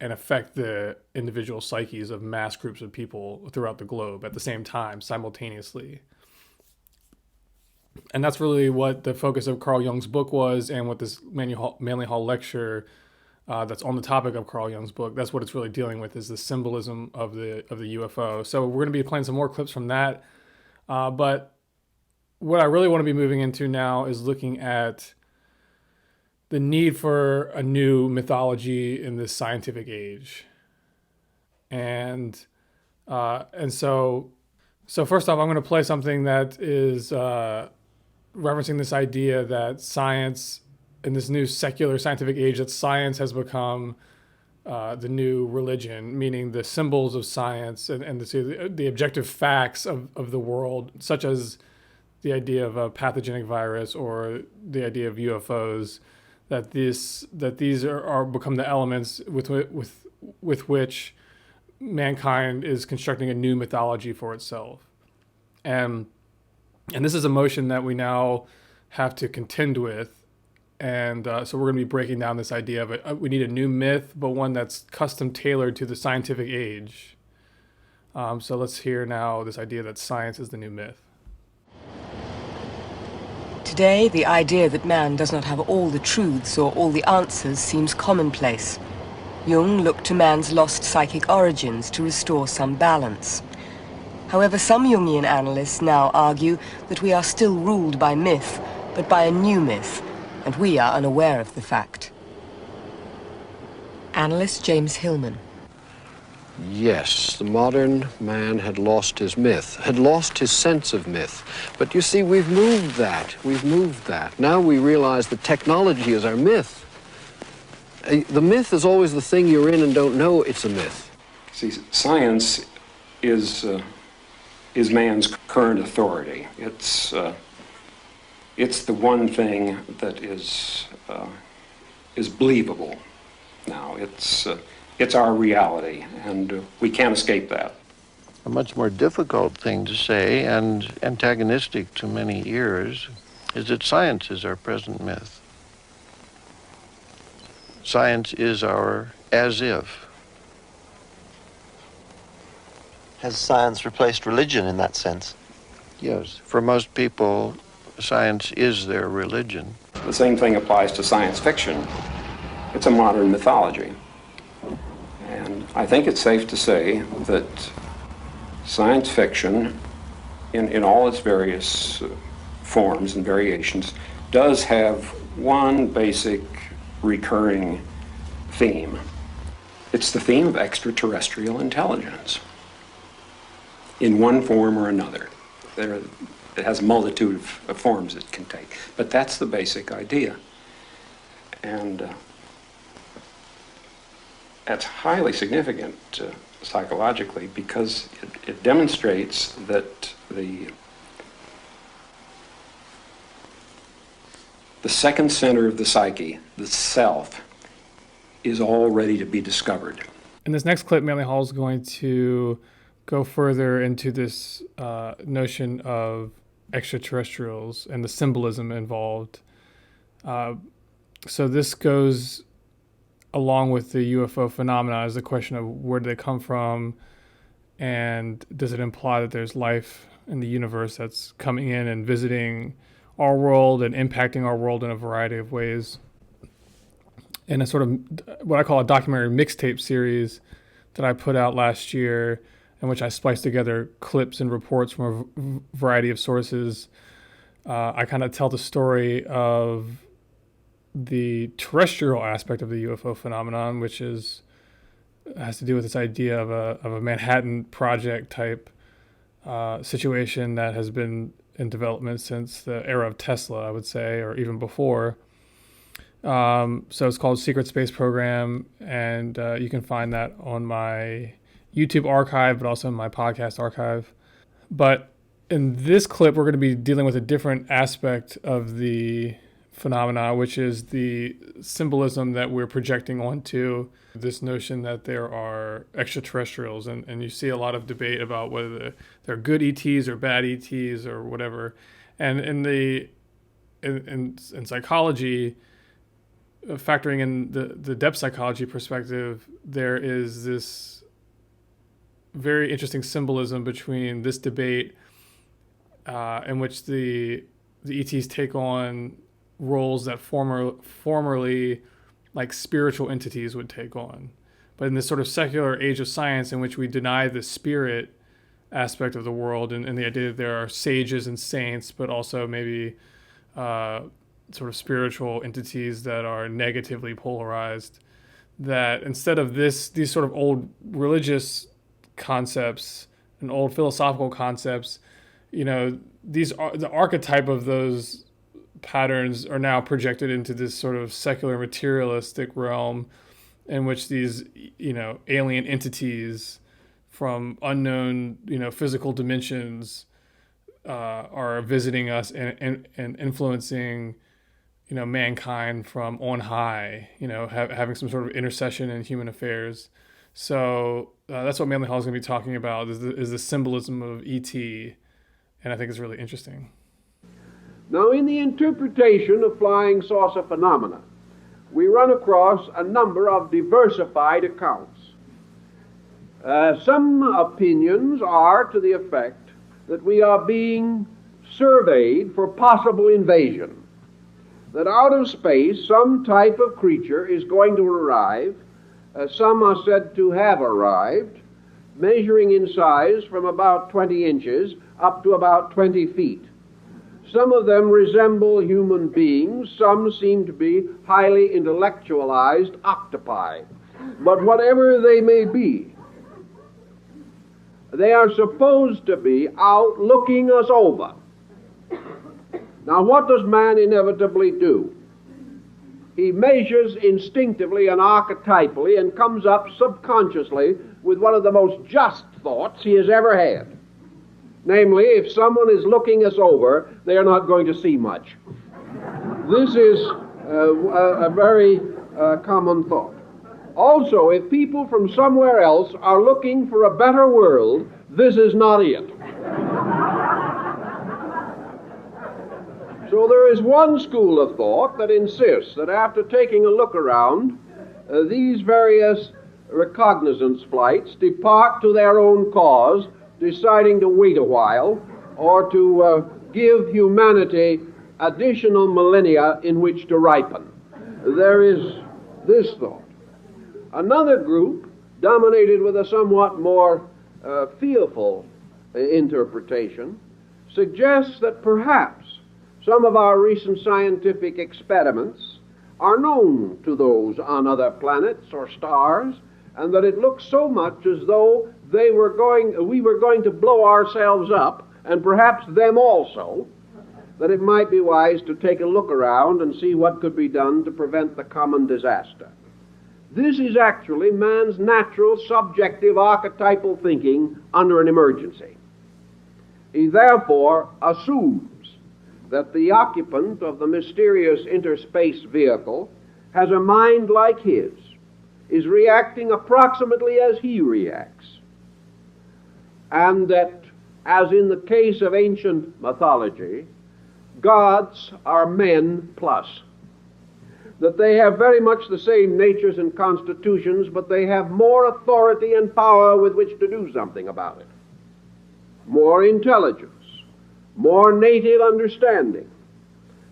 affect the individual psyches of mass groups of people throughout the globe at the same time, simultaneously. And that's really what the focus of Carl Jung's book was, and what this Manly Hall lecture that's on the topic of Carl Jung's book, that's what it's really dealing with, is the symbolism of the UFO. So we're going to be playing some more clips from that. But what I really want to be moving into now is looking at the need for a new mythology in this scientific age. And so first off, I'm going to play something that is referencing this idea that science, in this new secular scientific age, that science has become the new religion, meaning the symbols of science and the objective facts of the world, such as the idea of a pathogenic virus or the idea of UFOs, that these are become the elements with which mankind is constructing a new mythology for itself. And this is a motion that we now have to contend with. And so we're going to be breaking down this idea of it. We need a new myth, but one that's custom tailored to the scientific age. So let's hear now this idea that science is the new myth. Today, the idea that man does not have all the truths or all the answers seems commonplace. Jung looked to man's lost psychic origins to restore some balance. However, some Jungian analysts now argue that we are still ruled by myth, but by a new myth, and we are unaware of the fact. Analyst James Hillman. Yes, the modern man had lost his myth, had lost his sense of myth. But you see, we've moved that. We've moved that. Now we realize that technology is our myth. The myth is always the thing you're in and don't know it's a myth. See, science is man's current authority. It's the one thing that is believable now. It's our reality, and we can't escape that. A much more difficult thing to say, and antagonistic to many ears, is that science is our present myth. Science is our as if. Has science replaced religion in that sense? Yes. For most people, science is their religion. The same thing applies to science fiction. It's a modern mythology. And I think it's safe to say that science fiction, in all its various forms and variations, does have one basic recurring theme. It's the theme of extraterrestrial intelligence in one form or another. It has a multitude of forms it can take, but that's the basic idea. And that's highly significant psychologically, because it demonstrates that the second center of the psyche, the self, is all ready to be discovered. In this next clip, Manly Hall is going to go further into this notion of extraterrestrials and the symbolism involved. So this goes along with the UFO phenomena as the question of where do they come from, and does it imply that there's life in the universe that's coming in and visiting our world and impacting our world in a variety of ways. In a sort of what I call a documentary mixtape series that I put out last year, in which I spliced together clips and reports from a variety of sources, I kind of tell the story of the terrestrial aspect of the UFO phenomenon, which has to do with this idea of a Manhattan Project type situation that has been in development since the era of Tesla, I would say, or even before. So it's called Secret Space Program, and you can find that on my YouTube archive, but also in my podcast archive. But in this clip, we're going to be dealing with a different aspect of the phenomena, which is the symbolism that we're projecting onto this notion that there are extraterrestrials. And you see a lot of debate about whether they're good ETs or bad ETs or whatever. And in psychology, factoring in the depth psychology perspective, there is this very interesting symbolism between this debate in which the ETs take on roles that formerly like spiritual entities would take on. But in this sort of secular age of science in which we deny the spirit aspect of the world and the idea that there are sages and saints, but also maybe sort of spiritual entities that are negatively polarized, that instead of these sort of old religious concepts and old philosophical concepts, the archetype of those patterns are now projected into this sort of secular materialistic realm in which these, alien entities from unknown, physical dimensions are visiting us and influencing, mankind from on high, having some sort of intercession in human affairs. So that's what Manly Hall is going to be talking about, is the symbolism of ET, and I think it's really interesting. Now, in the interpretation of flying saucer phenomena, we run across a number of diversified accounts. Some opinions are to the effect that we are being surveyed for possible invasion, that out of space some type of creature is going to arrive. Some are said to have arrived. measuring in size from about 20 inches up to about 20 feet. Some of them resemble human beings, some seem to be highly intellectualized octopi. But whatever they may be, they are supposed to be out looking us over. Now, what does man inevitably do? He measures instinctively and archetypally and comes up subconsciously with one of the most just thoughts he has ever had. Namely, if someone is looking us over, they are not going to see much. This is a very common thought. Also, if people from somewhere else are looking for a better world, this is not it. So there is one school of thought that insists that after taking a look around, these various recognizance flights depart to their own cause, deciding to wait a while or to give humanity additional millennia in which to ripen. There is this thought. Another group, dominated with a somewhat more fearful interpretation, suggests that perhaps some of our recent scientific experiments are known to those on other planets or stars, and that it looks so much as though we were going to blow ourselves up, and perhaps them also, that it might be wise to take a look around and see what could be done to prevent the common disaster. This is actually man's natural, subjective, archetypal thinking under an emergency. He therefore assumes that the occupant of the mysterious interspace vehicle has a mind like his, is reacting approximately as he reacts, and that, as in the case of ancient mythology, gods are men plus. That they have very much the same natures and constitutions, but they have more authority and power with which to do something about it. More intelligence, more native understanding,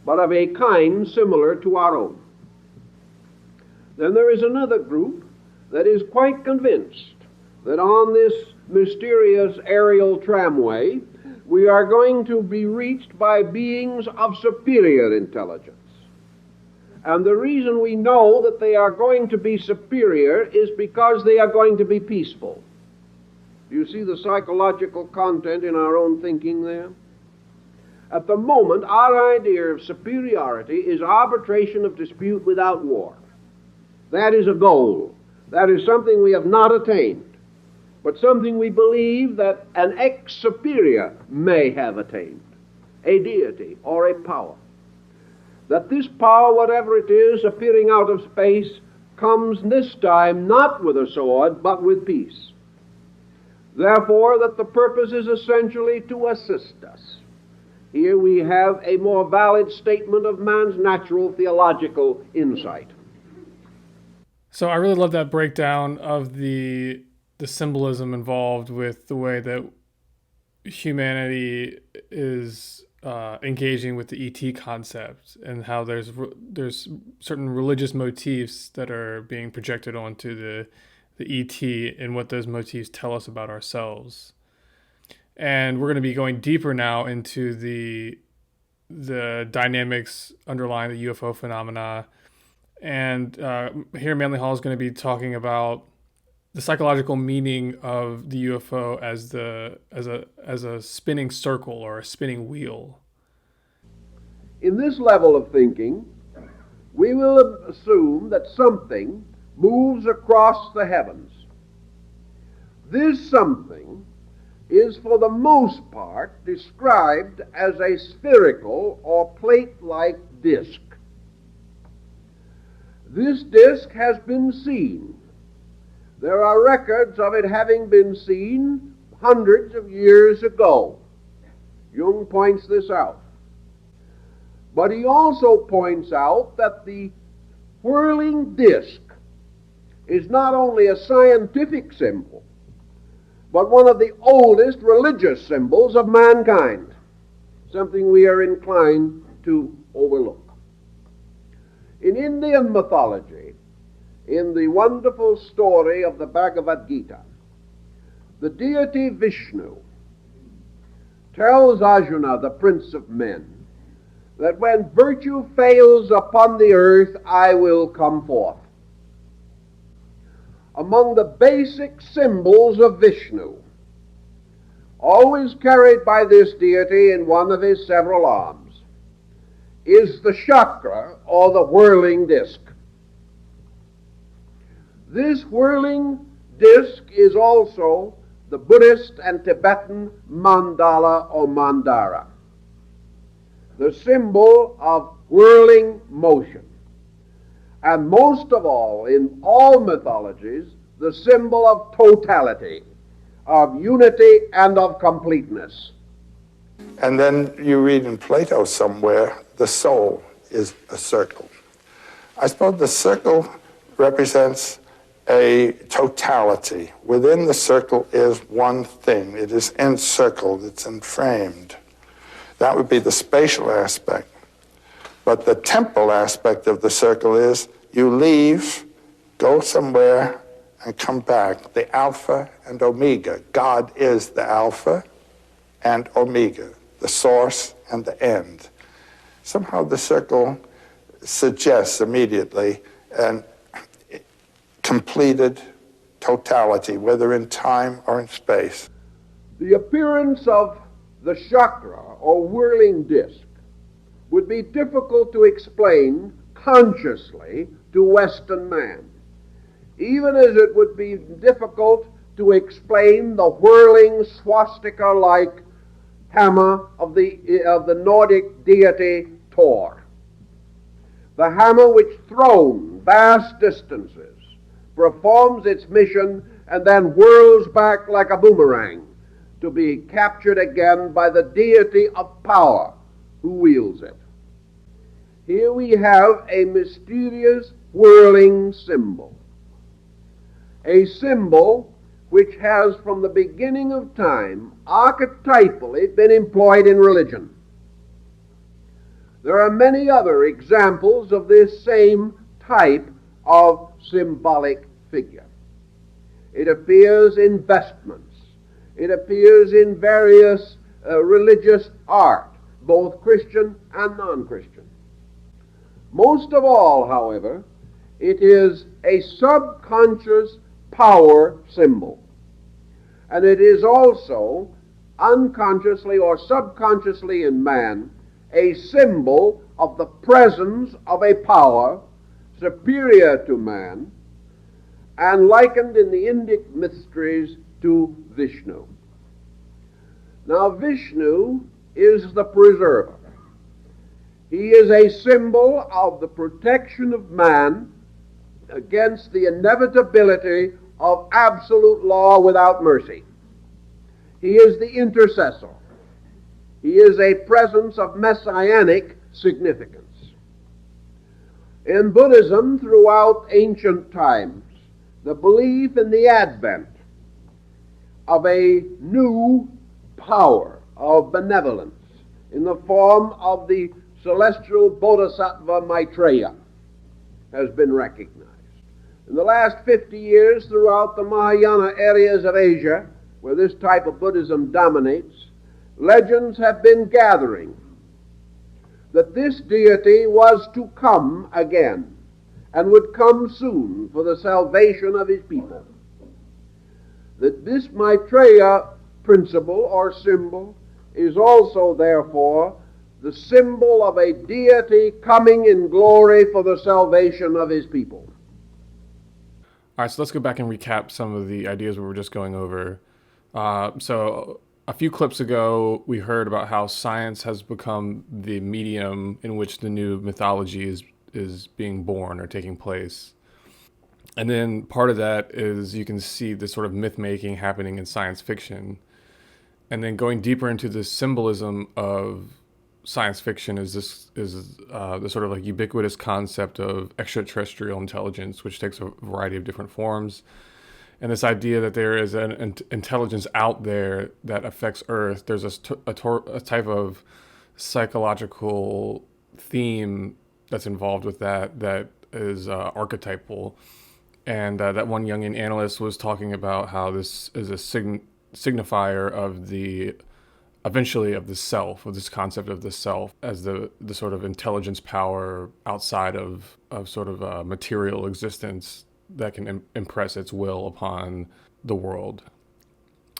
but of a kind similar to our own. Then there is another group that is quite convinced that on this mysterious aerial tramway we are going to be reached by beings of superior intelligence. And the reason we know that they are going to be superior is because they are going to be peaceful. Do you see the psychological content in our own thinking there? At the moment, our idea of superiority is arbitration of dispute without war. That is a goal. That is something we have not attained, but something we believe that an ex-superior may have attained, a deity or a power. That this power, whatever it is, appearing out of space, comes this time not with a sword, but with peace. Therefore, that the purpose is essentially to assist us. Here we have a more valid statement of man's natural theological insight. So I really love that breakdown of the symbolism involved with the way that humanity is engaging with the ET concept, and how there's certain religious motifs that are being projected onto the ET, and what those motifs tell us about ourselves. And we're going to be going deeper now into the dynamics underlying the UFO phenomena. And here Manly Hall is going to be talking about the psychological meaning of the UFO as a spinning circle or a spinning wheel. In this level of thinking, we will assume that something moves across the heavens. This something is for the most part described as a spherical or plate-like disk. This disk has been seen. There are records of it having been seen hundreds of years ago. Jung points this out. But he also points out that the whirling disk is not only a scientific symbol, but one of the oldest religious symbols of mankind, something we are inclined to overlook. In Indian mythology, in the wonderful story of the Bhagavad Gita, The deity Vishnu tells Arjuna, the prince of men, that when virtue fails upon the earth, I will come forth. Among the basic symbols of Vishnu, always carried by this deity in one of his several arms, is the chakra, or the whirling disc. This whirling disc is also the Buddhist and Tibetan mandala or mandara, the symbol of whirling motion, and most of all, in all mythologies, the symbol of totality, of unity, and of completeness. And then you read in Plato somewhere, the soul is a circle. I suppose the circle represents a totality. Within the circle is one thing. It is encircled, it's enframed. That would be the spatial aspect. But the temporal aspect of the circle is you leave, go somewhere, and come back. The Alpha and Omega. God is the Alpha and Omega, the source and the end. Somehow the circle suggests immediately an completed totality, whether in time or in space. The appearance of the chakra, or whirling disc, would be difficult to explain consciously to Western man, even as it would be difficult to explain the whirling swastika-like hammer of the Nordic deity Thor. The hammer which, thrown vast distances, performs its mission and then whirls back like a boomerang to be captured again by the deity of power who wields it. Here we have a mysterious whirling symbol, a symbol which has from the beginning of time archetypally been employed in religion. There are many other examples of this same type of symbolic figure. It appears in vestments. It appears in various religious art, both Christian and non-Christian. Most of all, however, it is a subconscious power symbol. And it is also, unconsciously or subconsciously in man, a symbol of the presence of a power superior to man, and likened in the Indic mysteries to Vishnu. Now, Vishnu is the preserver. He is a symbol of the protection of man against the inevitability of absolute law without mercy. He is the intercessor. He is a presence of messianic significance. In Buddhism, throughout ancient times, the belief in the advent of a new power of benevolence in the form of the celestial bodhisattva Maitreya has been recognized. In the last 50 years, throughout the Mahayana areas of Asia, where this type of Buddhism dominates, legends have been gathering that this deity was to come again and would come soon for the salvation of his people. That this Maitreya principle or symbol is also, therefore, the symbol of a deity coming in glory for the salvation of his people. All right, so let's go back and recap some of the ideas we were just going over. So a few clips ago, we heard about how science has become the medium in which the new mythology is being born or taking place. And then part of that is you can see this sort of myth-making happening in science fiction. And then going deeper into the symbolism of science fiction is the sort of like ubiquitous concept of extraterrestrial intelligence, which takes a variety of different forms. And this idea that there is an intelligence out there that affects Earth. There's a type of psychological theme that's involved with that is archetypal. And that one Jungian analyst was talking about how this is a signifier of eventually of the self, of this concept of the self as the sort of intelligence power outside of sort of material existence that can impress its will upon the world.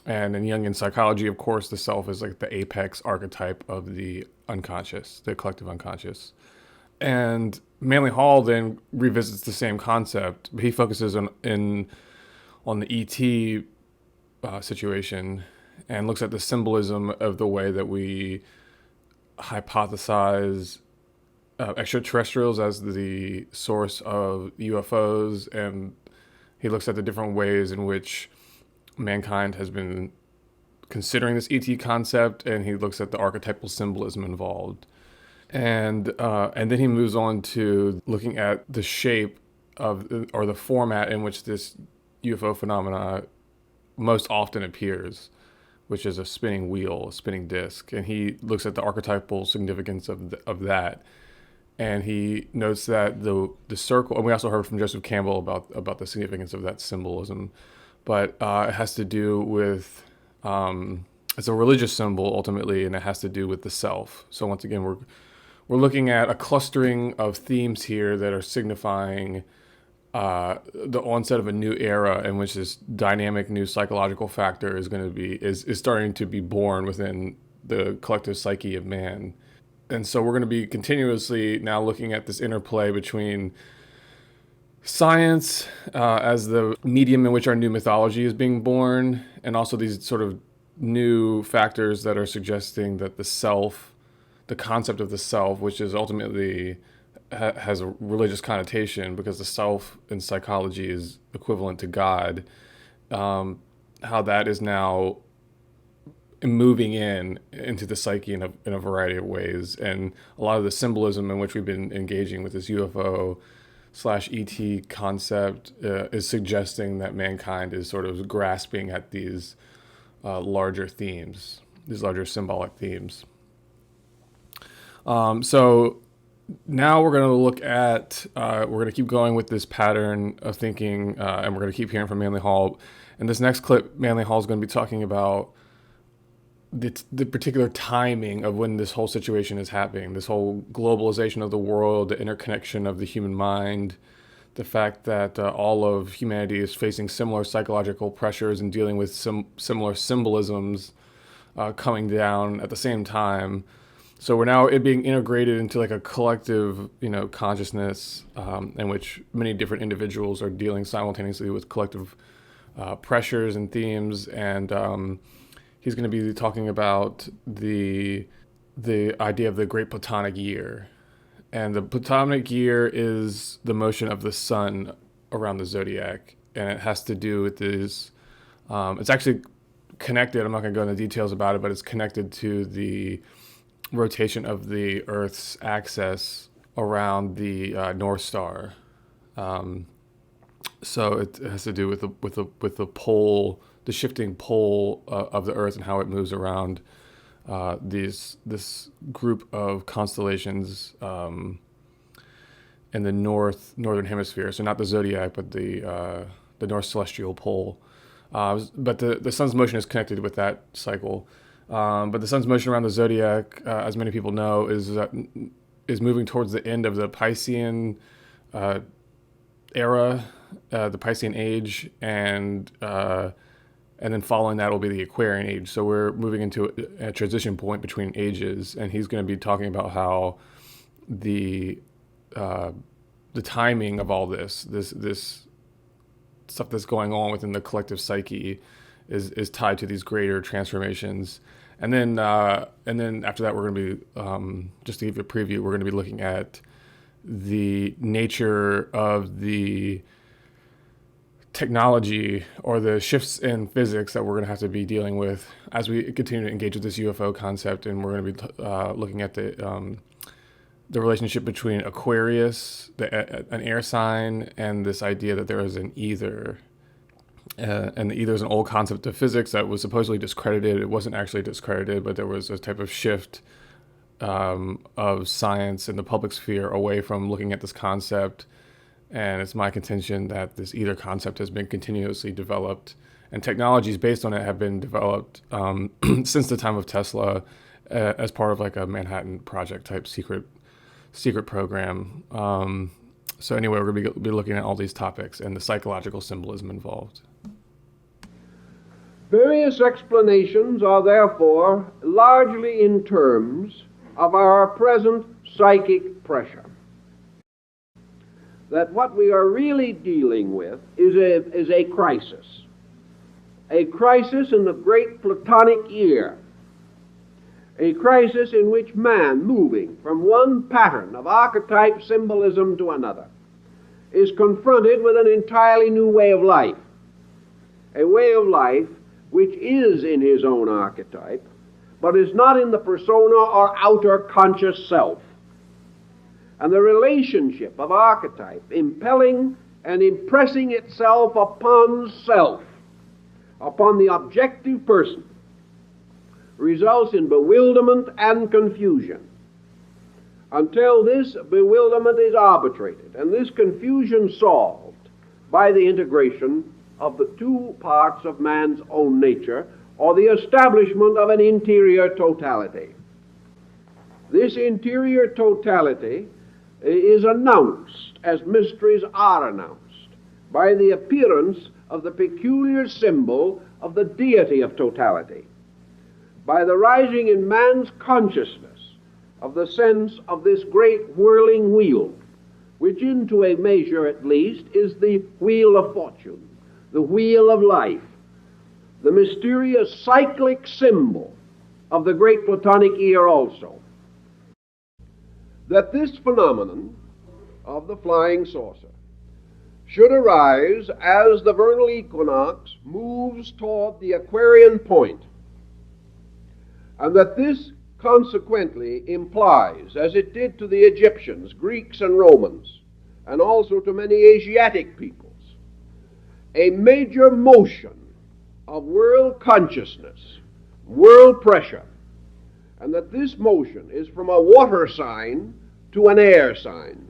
And in Jungian psychology, of course, the self is like the apex archetype of the unconscious, the collective unconscious. And Manly Hall then revisits the same concept, but he focuses on the ET situation and looks at the symbolism of the way that we hypothesize extraterrestrials as the source of UFOs, and he looks at the different ways in which mankind has been considering this ET concept, and he looks at the archetypal symbolism involved. And then he moves on to looking at the shape of, or the format in which this UFO phenomena most often appears, which is a spinning wheel, a spinning disc. And he looks at the archetypal significance of that. And he notes that the circle, and we also heard from Joseph Campbell about the significance of that symbolism, but it has to do with, it's a religious symbol ultimately, and it has to do with the self. So once again, we're looking at a clustering of themes here that are signifying the onset of a new era in which this dynamic new psychological factor is starting to be born within the collective psyche of man. And so we're going to be continuously now looking at this interplay between science as the medium in which our new mythology is being born, and also these sort of new factors that are suggesting that the self, the concept of the self, which is ultimately has a religious connotation because the self in psychology is equivalent to God, how that is now moving into the psyche in a variety of ways. And a lot of the symbolism in which we've been engaging with this UFO/ET concept is suggesting that mankind is sort of grasping at these larger themes, these larger symbolic themes. So now we're going to look at, we're going to keep going with this pattern of thinking, and we're going to keep hearing from Manly Hall. In this next clip, Manly Hall is going to be talking about the particular timing of when this whole situation is happening, this whole globalization of the world, the interconnection of the human mind, the fact that all of humanity is facing similar psychological pressures and dealing with similar symbolisms coming down at the same time. So we're now being integrated into like a collective, consciousness in which many different individuals are dealing simultaneously with collective pressures and themes. And he's going to be talking about the idea of the Great Platonic Year. And the Platonic Year is the motion of the sun around the zodiac. And it has to do with this, it's actually connected, I'm not going to go into details about it, but it's connected to the rotation of the Earth's axis around the North Star. So it has to do with the pole, the shifting pole of the Earth and how it moves around this group of constellations in the northern hemisphere. So not the zodiac, but the North Celestial Pole. But the sun's motion is connected with that cycle. But the sun's motion around the zodiac, as many people know, is moving towards the end of the Piscean era, the Piscean age, and then following that will be the Aquarian age. So we're moving into a transition point between ages, and he's going to be talking about how the timing of all this stuff that's going on within the collective psyche is tied to these greater transformations. And then after that, we're going to be, just to give you a preview, we're going to be looking at the nature of the technology or the shifts in physics that we're going to have to be dealing with as we continue to engage with this UFO concept. And we're going to be looking at the relationship between Aquarius, an air sign, and this idea that there is an ether. And the ether is an old concept of physics that was supposedly discredited. It wasn't actually discredited, but there was a type of shift of science in the public sphere away from looking at this concept And it's my contention that this ether concept has been continuously developed, and technologies based on it have been developed since the time of Tesla, as part of like a Manhattan Project type secret program. So anyway, we're going to be looking at all these topics and the psychological symbolism involved. Various explanations are therefore largely in terms of our present psychic pressure. That what we are really dealing with is a crisis in the great Platonic year, a crisis in which man, moving from one pattern of archetype symbolism to another, is confronted with an entirely new way of life, a way of life which is in his own archetype, but is not in the persona or outer conscious self. And the relationship of archetype impelling and impressing itself upon self, upon the objective person, results in bewilderment and confusion, until this bewilderment is arbitrated and this confusion solved by the integration of the two parts of man's own nature, or the establishment of an interior totality. This interior totality is announced, as mysteries are announced, by the appearance of the peculiar symbol of the deity of totality, by the rising in man's consciousness of the sense of this great whirling wheel, which into a measure at least is the wheel of fortune, the wheel of life, the mysterious cyclic symbol of the great Platonic year also. That this phenomenon of the flying saucer should arise as the vernal equinox moves toward the Aquarian point, and that this consequently implies, as it did to the Egyptians, Greeks, and Romans, and also to many Asiatic peoples, a major motion of world consciousness, world pressure, and that this motion is from a water sign to an air sign,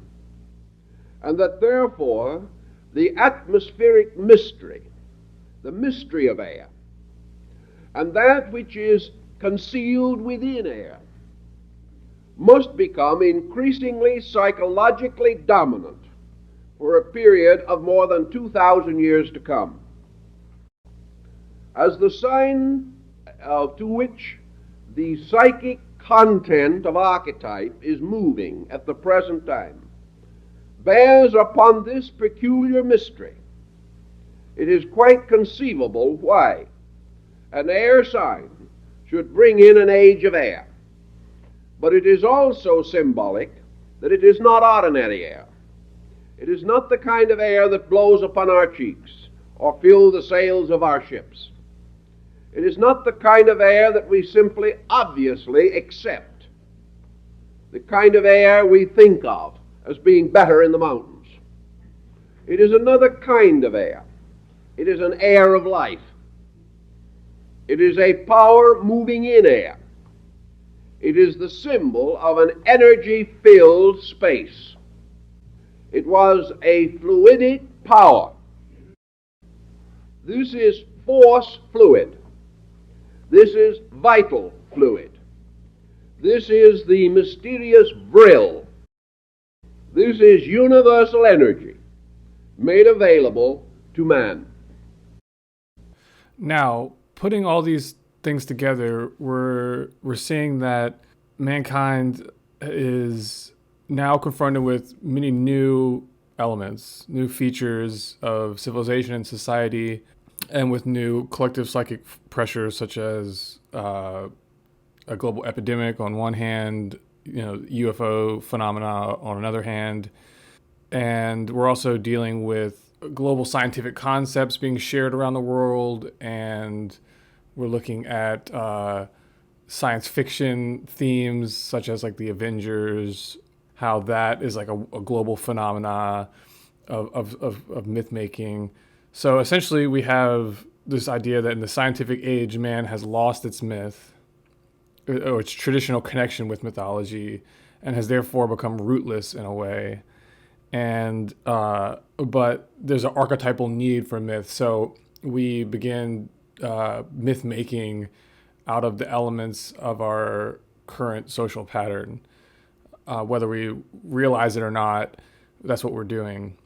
and that therefore the atmospheric mystery, the mystery of air, and that which is concealed within air, must become increasingly psychologically dominant for a period of more than 2,000 years to come. As the sign to which the psychic content of archetype is moving at the present time bears upon this peculiar mystery, it is quite conceivable why an air sign should bring in an age of air. But it is also symbolic that it is not ordinary air. It is not the kind of air that blows upon our cheeks or fills the sails of our ships. It is not the kind of air that we simply obviously accept, the kind of air we think of as being better in the mountains. It is another kind of air. It is an air of life. It is a power moving in air. It is the symbol of an energy-filled space. It was a fluidic power. This is force fluid. This is vital fluid. This is the mysterious vril. This is universal energy made available to man. Now, putting all these things together, we're seeing that mankind is now confronted with many new elements, new features of civilization and society, and with new collective psychic pressures such as a global epidemic on one hand, UFO phenomena on another hand, and we're also dealing with global scientific concepts being shared around the world, and we're looking at science fiction themes such as like the Avengers, how that is like a global phenomena of myth making. So essentially we have this idea that in the scientific age, man has lost its myth or its traditional connection with mythology and has therefore become rootless in a way. and but there's an archetypal need for myth. So we begin myth making out of the elements of our current social pattern. Whether we realize it or not, that's what we're doing.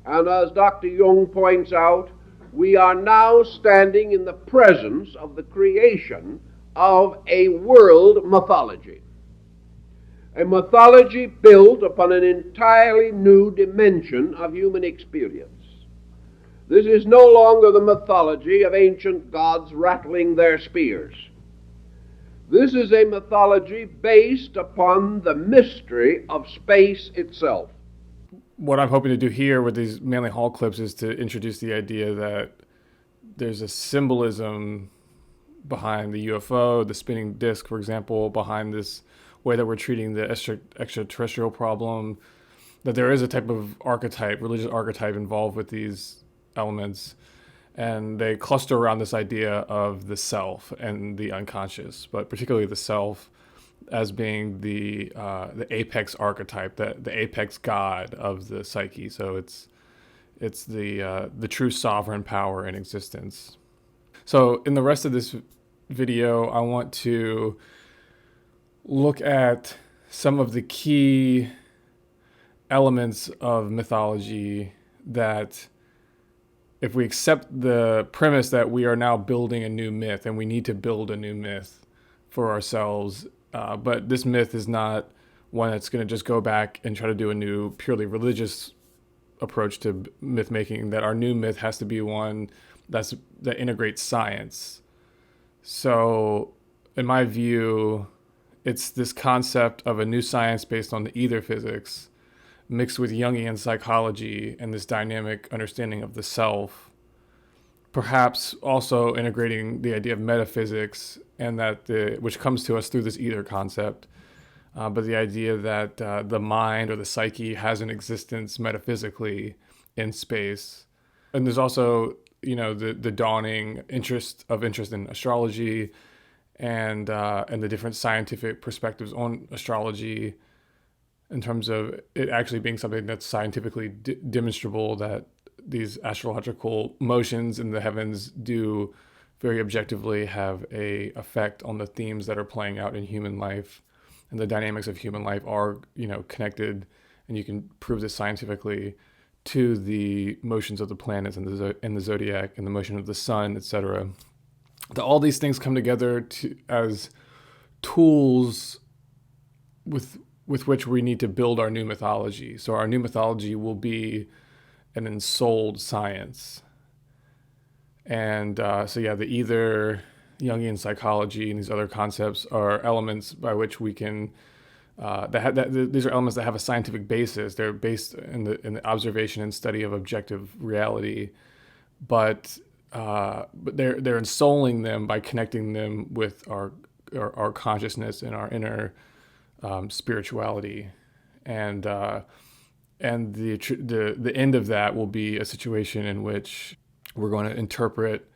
And as Dr. Jung points out, we are now standing in the presence of the creation of a world mythology. A mythology built upon an entirely new dimension of human experience. This is no longer the mythology of ancient gods rattling their spears. This is a mythology based upon the mystery of space itself. What I'm hoping to do here with these Manly Hall clips is to introduce the idea that there's a symbolism behind the UFO, the spinning disc, for example, behind this way that we're treating the extraterrestrial problem, that there is a type of archetype, religious archetype involved with these elements, and they cluster around this idea of the self and the unconscious, but particularly the self as being the apex archetype, the apex god of the psyche. So it's the true sovereign power in existence. So in the rest of this video, I want to look at some of the key elements of mythology that, if we accept the premise that we are now building a new myth and we need to build a new myth for ourselves, but this myth is not one that's going to just go back and try to do a new purely religious approach to myth making, that our new myth has to be one that integrates science. So in my view, it's this concept of a new science based on the ether physics mixed with Jungian psychology and this dynamic understanding of the self, perhaps also integrating the idea of metaphysics, and that which comes to us through this ether concept, but the idea that the mind or the psyche has an existence metaphysically in space. And there's also, the dawning interest in astrology and the different scientific perspectives on astrology, in terms of it actually being something that's scientifically demonstrable, that these astrological motions in the heavens do very objectively have a effect on the themes that are playing out in human life, and the dynamics of human life are, connected, and you can prove this scientifically, to the motions of the planets and the zodiac and the motion of the sun, etc. All these things come together as tools with which we need to build our new mythology. So our new mythology will be an ensouled science. And the ether, Jungian psychology, and these other concepts are elements by which we can, these are elements that have a scientific basis. They're based in the observation and study of objective reality, but they're ensouling them by connecting them with our consciousness and our inner spirituality, and the end of that will be a situation in which we're going to interpret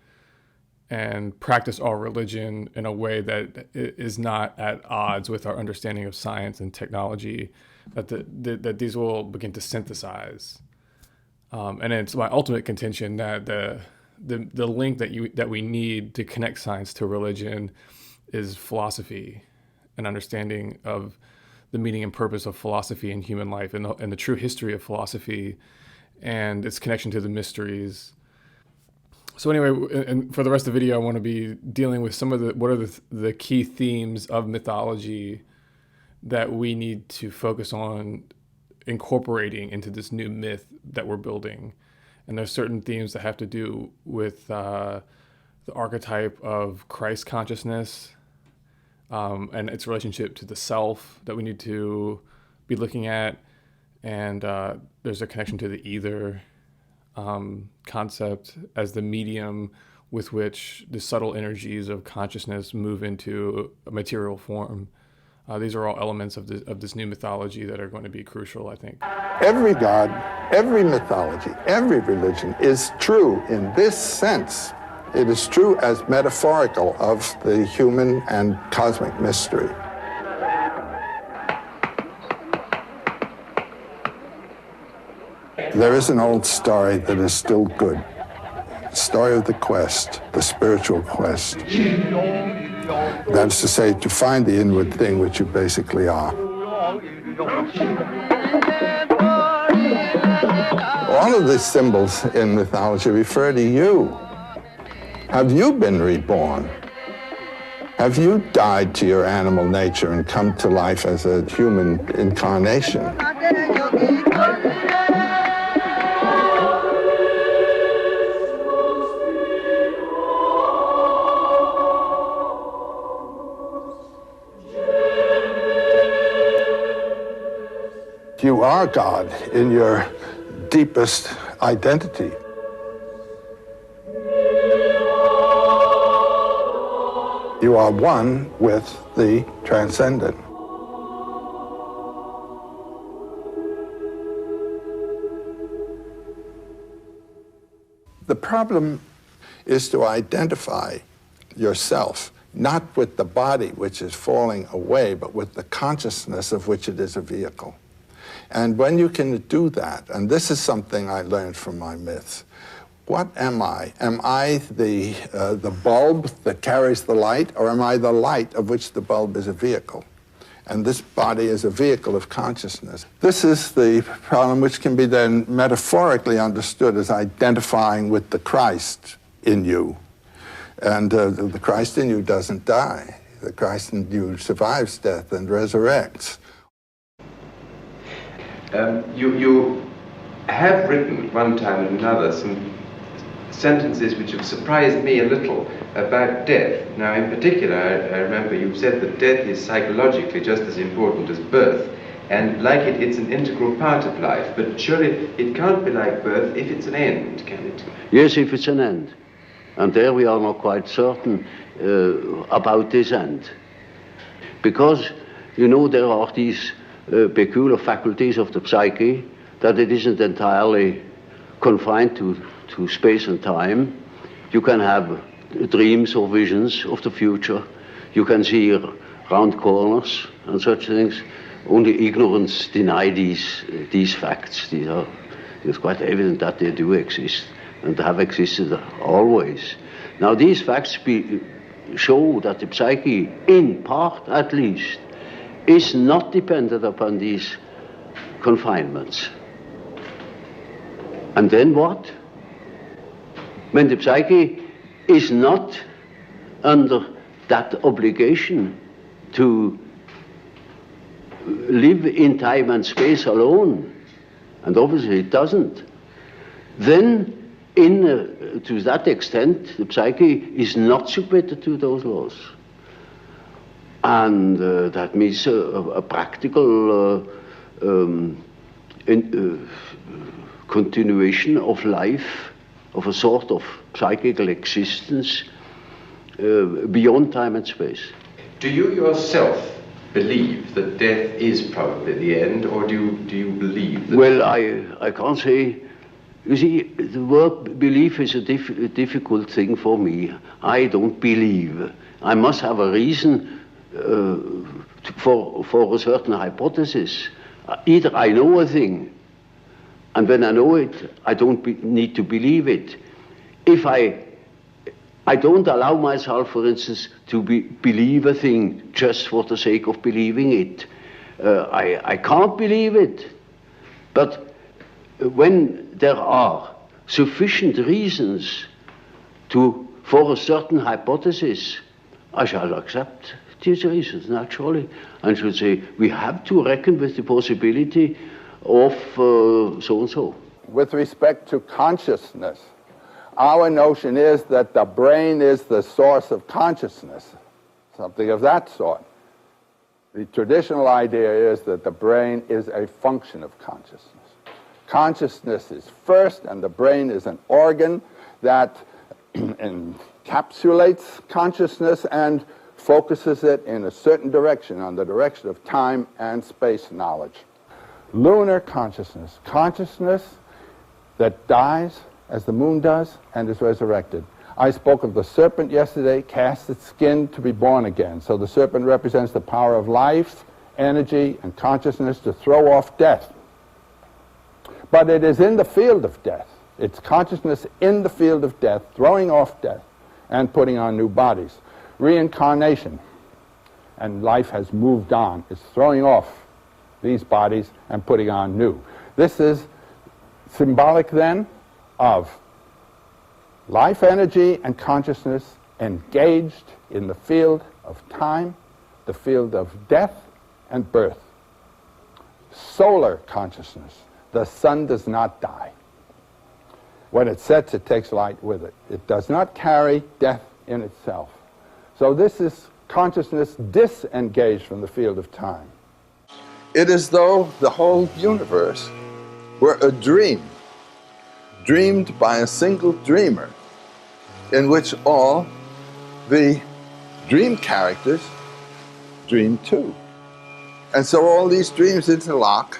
and practice our religion in a way that is not at odds with our understanding of science and technology, that these will begin to synthesize. And it's my ultimate contention that the link that we need to connect science to religion is philosophy, an understanding of the meaning and purpose of philosophy in human life, and the true history of philosophy and its connection to the mysteries. So anyway, and for the rest of the video, I want to be dealing with what are the key themes of mythology that we need to focus on incorporating into this new myth that we're building. And there's certain themes that have to do with the archetype of Christ consciousness, and its relationship to the self that we need to be looking at. And there's a connection to the ether concept as the medium with which the subtle energies of consciousness move into a material form. These are all elements of this new mythology that are going to be crucial, I think. Every god, every mythology, every religion is true in this sense. It is true as metaphorical of the human and cosmic mystery. There is an old story that is still good. The story of the quest, the spiritual quest. That is to say, to find the inward thing which you basically are. All of these symbols in mythology refer to you. Have you been reborn? Have you died to your animal nature and come to life as a human incarnation? You are God in your deepest identity. You are one with the transcendent. The problem is to identify yourself, not with the body which is falling away, but with the consciousness of which it is a vehicle. And when you can do that, and this is something I learned from my myths, what am I? Am I the bulb that carries the light, or am I the light of which the bulb is a vehicle? And this body is a vehicle of consciousness. This is the problem which can be then metaphorically understood as identifying with the Christ in you. And the Christ in you doesn't die. The Christ in you survives death and resurrects. You have written one time and another some sentences which have surprised me a little about death. Now, in particular, I remember you've said that death is psychologically just as important as birth, and like it, it's an integral part of life. But surely it can't be like birth if it's an end, can it? Yes, if it's an end. And there we are not quite certain about this end. Because, you know, there are these peculiar faculties of the psyche, that it isn't entirely confined to space and time. You can have dreams or visions of the future. You can see round corners and such things. Only ignorance deny these facts. It's quite evident that they do exist and have existed always. Now, these facts show that the psyche, in part at least, is not dependent upon these confinements. And then what? When the psyche is not under that obligation to live in time and space alone, and obviously it doesn't, then to that extent the psyche is not submitted to those laws. And that means a practical continuation of life, of a sort of psychical existence beyond time and space. Do you yourself believe that death is probably the end, or do you believe that... Well, I can't say. You see, the word belief is a difficult thing for me. I don't believe. I must have a reason for a certain hypothesis. Either I know a thing, and when I know it, I don't need to believe it. If I don't allow myself, for instance, to believe a thing just for the sake of believing it. I can't believe it. But when there are sufficient reasons for a certain hypothesis, I shall accept these reasons, naturally, and should say, we have to reckon with the possibility of so-and-so. With respect to consciousness, our notion is that the brain is the source of consciousness, something of that sort. The traditional idea is that the brain is a function of consciousness. Consciousness is first, and the brain is an organ that encapsulates consciousness and focuses it in a certain direction, on the direction of time and space knowledge. Lunar consciousness, consciousness that dies as the moon does and is resurrected. I spoke of the serpent yesterday, cast its skin to be born again. So the serpent represents the power of life, energy, and consciousness to throw off death. But it is in the field of death. It's consciousness in the field of death, throwing off death and putting on new bodies. Reincarnation, and life has moved on. It's throwing off these bodies and putting on new. This is symbolic then of life energy and consciousness engaged in the field of time, the field of death and birth. Solar consciousness. The sun does not die. When it sets, it takes light with it. It does not carry death in itself. So this is consciousness disengaged from the field of time. It is as though the whole universe were a dream, dreamed by a single dreamer, in which all the dream characters dream too. And so all these dreams interlock.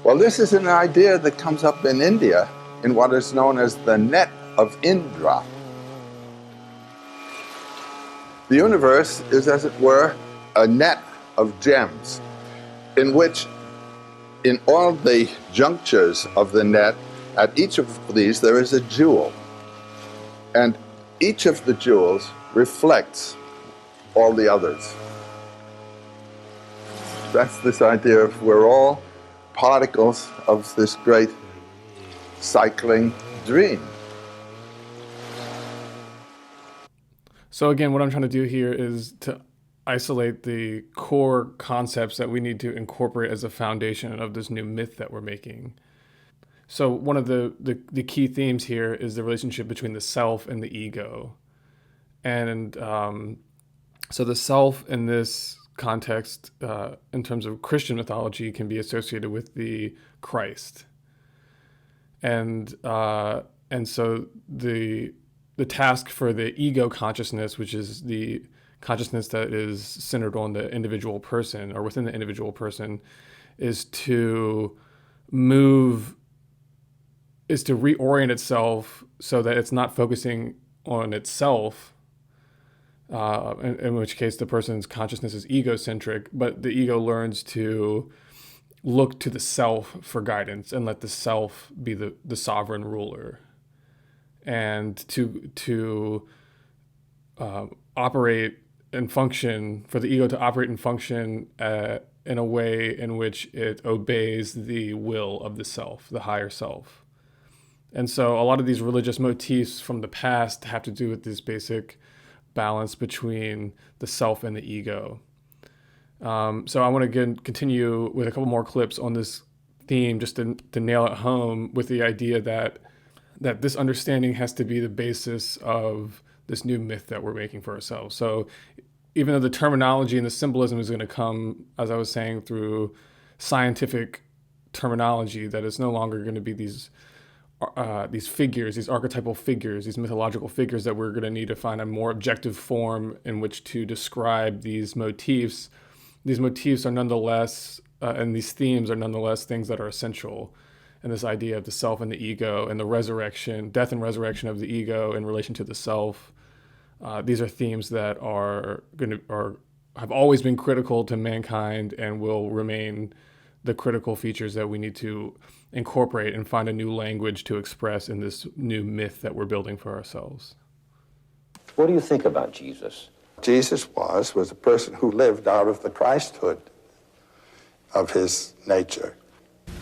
Well, this is an idea that comes up in India in what is known as the net of Indra. The universe is, as it were, a net of gems in which, in all the junctures of the net, at each of these there is a jewel. And each of the jewels reflects all the others. That's this idea of we're all particles of this great cycling dream. So again, what I'm trying to do here is to isolate the core concepts that we need to incorporate as a foundation of this new myth that we're making. So one of the key themes here is the relationship between the self and the ego. And so the self in this context, in terms of Christian mythology, can be associated with the Christ. And so the task for the ego consciousness, which is the consciousness that is centered on the individual person or within the individual person, is to reorient itself so that it's not focusing on itself, in which case the person's consciousness is egocentric, but the ego learns to look to the self for guidance and let the self be the sovereign ruler, and to operate and function, for the ego to operate and function in a way in which it obeys the will of the self, the higher self. And so a lot of these religious motifs from the past have to do with this basic balance between the self and the ego. So I want to continue with a couple more clips on this theme, just to nail it home with the idea that this understanding has to be the basis of this new myth that we're making for ourselves. So even though the terminology and the symbolism is going to come, as I was saying, through scientific terminology, that it's no longer going to be these figures, these archetypal figures, these mythological figures, that we're going to need to find a more objective form in which to describe these motifs. These motifs are nonetheless, and these themes are nonetheless things that are essential. And this idea of the self and the ego and the resurrection, death and resurrection of the ego in relation to the self. These are themes that have always been critical to mankind and will remain the critical features that we need to incorporate and find a new language to express in this new myth that we're building for ourselves. What do you think about Jesus? Jesus was a person who lived out of the Christhood of his nature.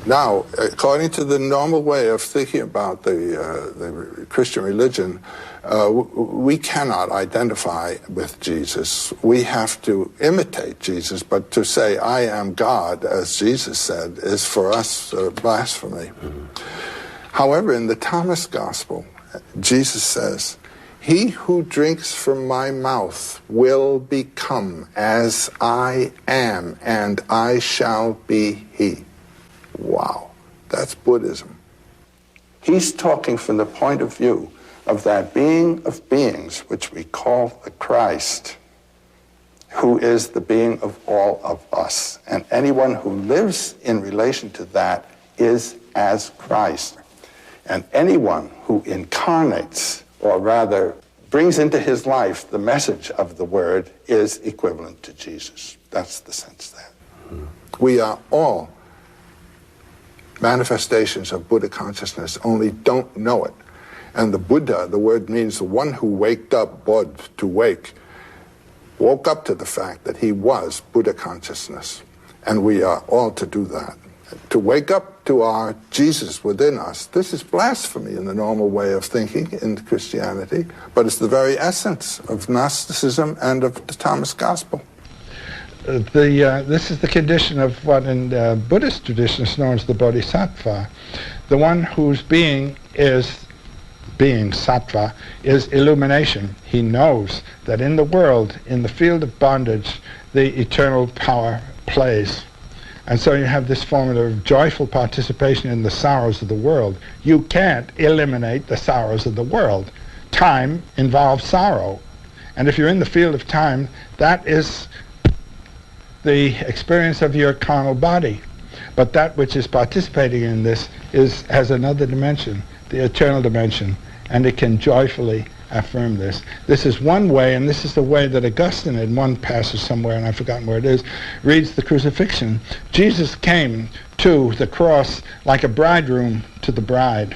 Now, according to the normal way of thinking about the Christian religion, we cannot identify with Jesus. We have to imitate Jesus, but to say, I am God, as Jesus said, is for us blasphemy. Mm-hmm. However, in the Thomas Gospel, Jesus says, he who drinks from my mouth will become as I am, and I shall be he. Wow, that's Buddhism. He's talking from the point of view of that being of beings, which we call the Christ, who is the being of all of us. And anyone who lives in relation to that is as Christ. And anyone who incarnates, or rather brings into his life the message of the word, is equivalent to Jesus. That's the sense there. We are all manifestations of Buddha consciousness, only don't know it. And the Buddha, the word means the one who waked up, bod, to wake, woke up to the fact that he was Buddha consciousness. And we are all to do that. To wake up to our Jesus within us. This is blasphemy in the normal way of thinking in Christianity, but it's the very essence of Gnosticism and of the Thomas Gospel. This is the condition of what in Buddhist tradition is known as the Bodhisattva. The one whose being sattva, is illumination. He knows that in the world, in the field of bondage, the eternal power plays. And so you have this formula of joyful participation in the sorrows of the world. You can't eliminate the sorrows of the world. Time involves sorrow. And if you're in the field of time, that is the experience of your carnal body. But that which is participating in this has another dimension, the eternal dimension, and it can joyfully affirm this. This is one way, and this is the way that Augustine, in one passage somewhere, and I've forgotten where it is, reads the crucifixion. Jesus came to the cross like a bridegroom to the bride.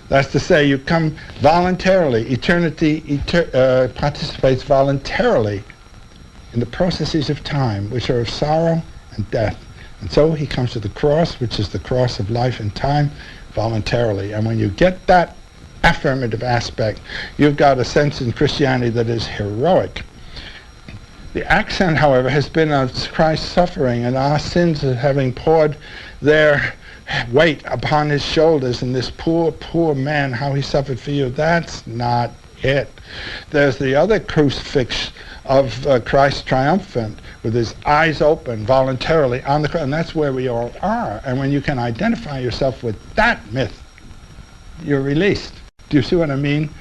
That's to say, you come voluntarily. Eternity participates voluntarily in the processes of time, which are of sorrow and death. And so he comes to the cross, which is the cross of life and time, voluntarily. And when you get that affirmative aspect, you've got a sense in Christianity that is heroic. The accent, however, has been on Christ's suffering and our sins having poured their weight upon his shoulders, and this poor, poor man, how he suffered for you. That's not it. There's the other crucifix of Christ triumphant, with his eyes open voluntarily on the cross, and that's where we all are. And when you can identify yourself with that myth, you're released. Do you see what I mean?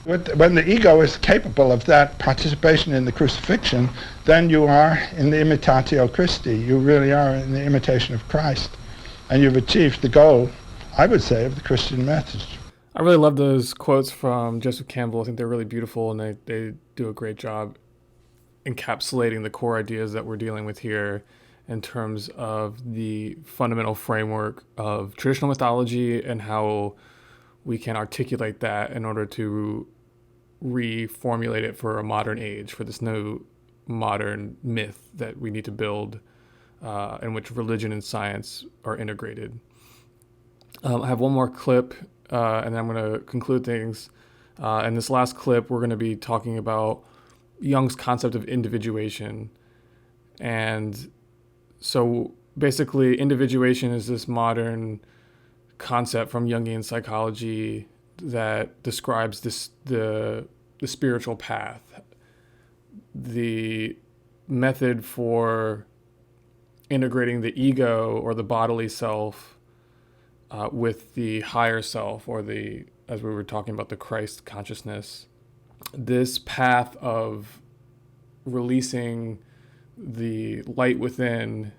When the ego is capable of that participation in the crucifixion, then you are in the imitatio Christi. You really are in the imitation of Christ. And you've achieved the goal, I would say, of the Christian message. I really love those quotes from Joseph Campbell. I think they're really beautiful, and they do a great job encapsulating the core ideas that we're dealing with here in terms of the fundamental framework of traditional mythology and how we can articulate that in order to reformulate it for a modern age, for this new modern myth that we need to build, in which religion and science are integrated. I have one more clip, and then I'm going to conclude things. In this last clip, we're going to be talking about Jung's concept of individuation. And so basically, individuation is this modern concept from Jungian psychology that describes the spiritual path, the method for integrating the ego or the bodily self with the higher self, or the, as we were talking about, the Christ consciousness. This path of releasing the light within,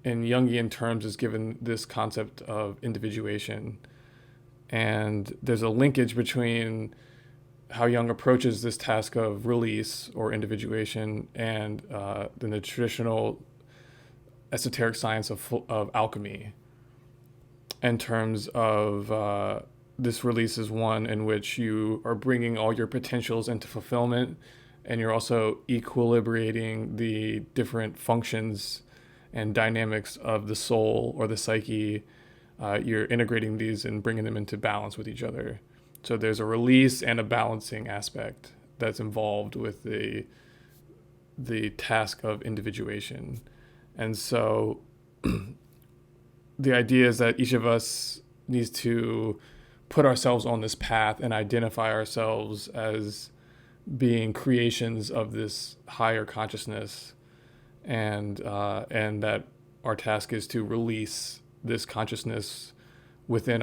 in Jungian terms, is given this concept of individuation. And there's a linkage between how Jung approaches this task of release or individuation and then the traditional esoteric science of alchemy, in terms of this release is one in which you are bringing all your potentials into fulfillment, and you're also equilibrating the different functions and dynamics of the soul or the psyche. You're integrating these and bringing them into balance with each other. So there's a release and a balancing aspect that's involved with the task of individuation. And so the idea is that each of us needs to put ourselves on this path and identify ourselves as being creations of this higher consciousness, and that our task is to release this consciousness within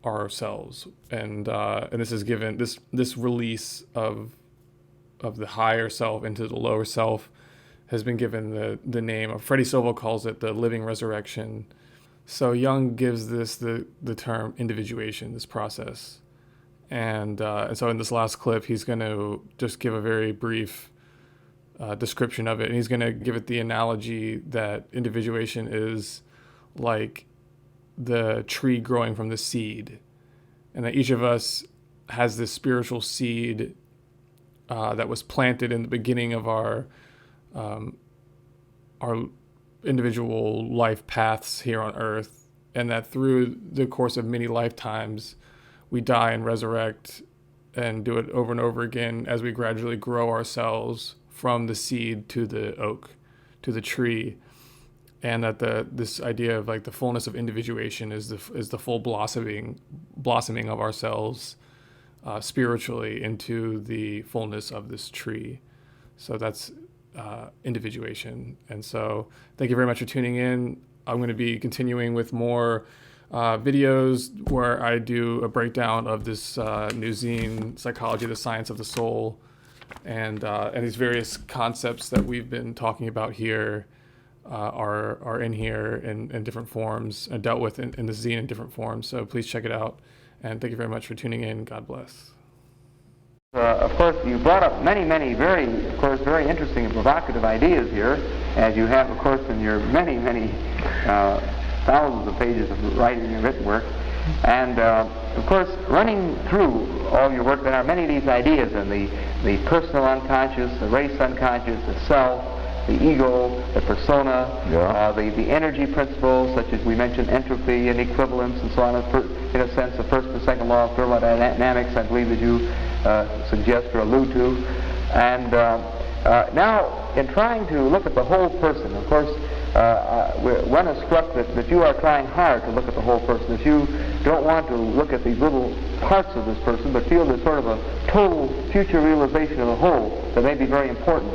ourselves, and this is given this release of the higher self into the lower self has been given the name of, Freddie Silva calls it, the living resurrection. So Jung gives this the term individuation, this process. And so in this last clip, he's going to just give a very brief description of it. And he's going to give it the analogy that individuation is like the tree growing from the seed, and that each of us has this spiritual seed that was planted in the beginning of our individual life paths here on earth, and that through the course of many lifetimes we die and resurrect and do it over and over again as we gradually grow ourselves from the seed to the oak, to the tree. And that this idea of like the fullness of individuation is the full blossoming of ourselves spiritually into the fullness of this tree. So that's individuation. And so thank you very much for tuning in. I'm going to be continuing with more videos where I do a breakdown of this new zine, Psychology, the Science of the Soul, and these various concepts that we've been talking about here are in here in different forms and dealt with in the zine in different forms. So please check it out. And thank you very much for tuning in. God bless. Of course, you brought up many very interesting and provocative ideas here, as you have, of course, in your many thousands of pages of writing and written work. And, of course, running through all your work, there are many of these ideas in the personal unconscious, the race unconscious, the self, the ego, the persona, the energy principles, such as we mentioned entropy and equivalence and so on, in a sense, the first and second law of thermodynamics, I believe that you suggest or allude to. And now, in trying to look at the whole person, of course, one is struck that you are trying hard to look at the whole person, that you don't want to look at these little parts of this person, but feel there's sort of a total future realization of the whole that may be very important.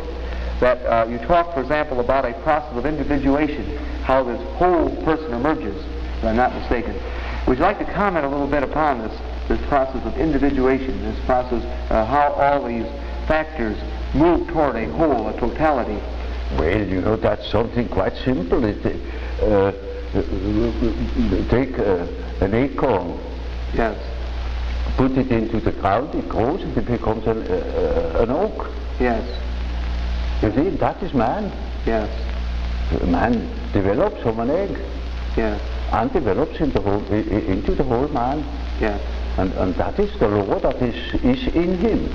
That you talk, for example, about a process of individuation, how this whole person emerges, if I'm not mistaken. Would you like to comment a little bit upon this process of individuation, this process, how all these factors move toward a whole, a totality? Well, you know, that's something quite simple. Take an acorn. Yes. Put it into the ground, it grows, and it becomes an oak. Yes. You see, that is man. Yes. Man develops from an egg. Yes. And develops into the whole man. Yes. And that is the law that is in him.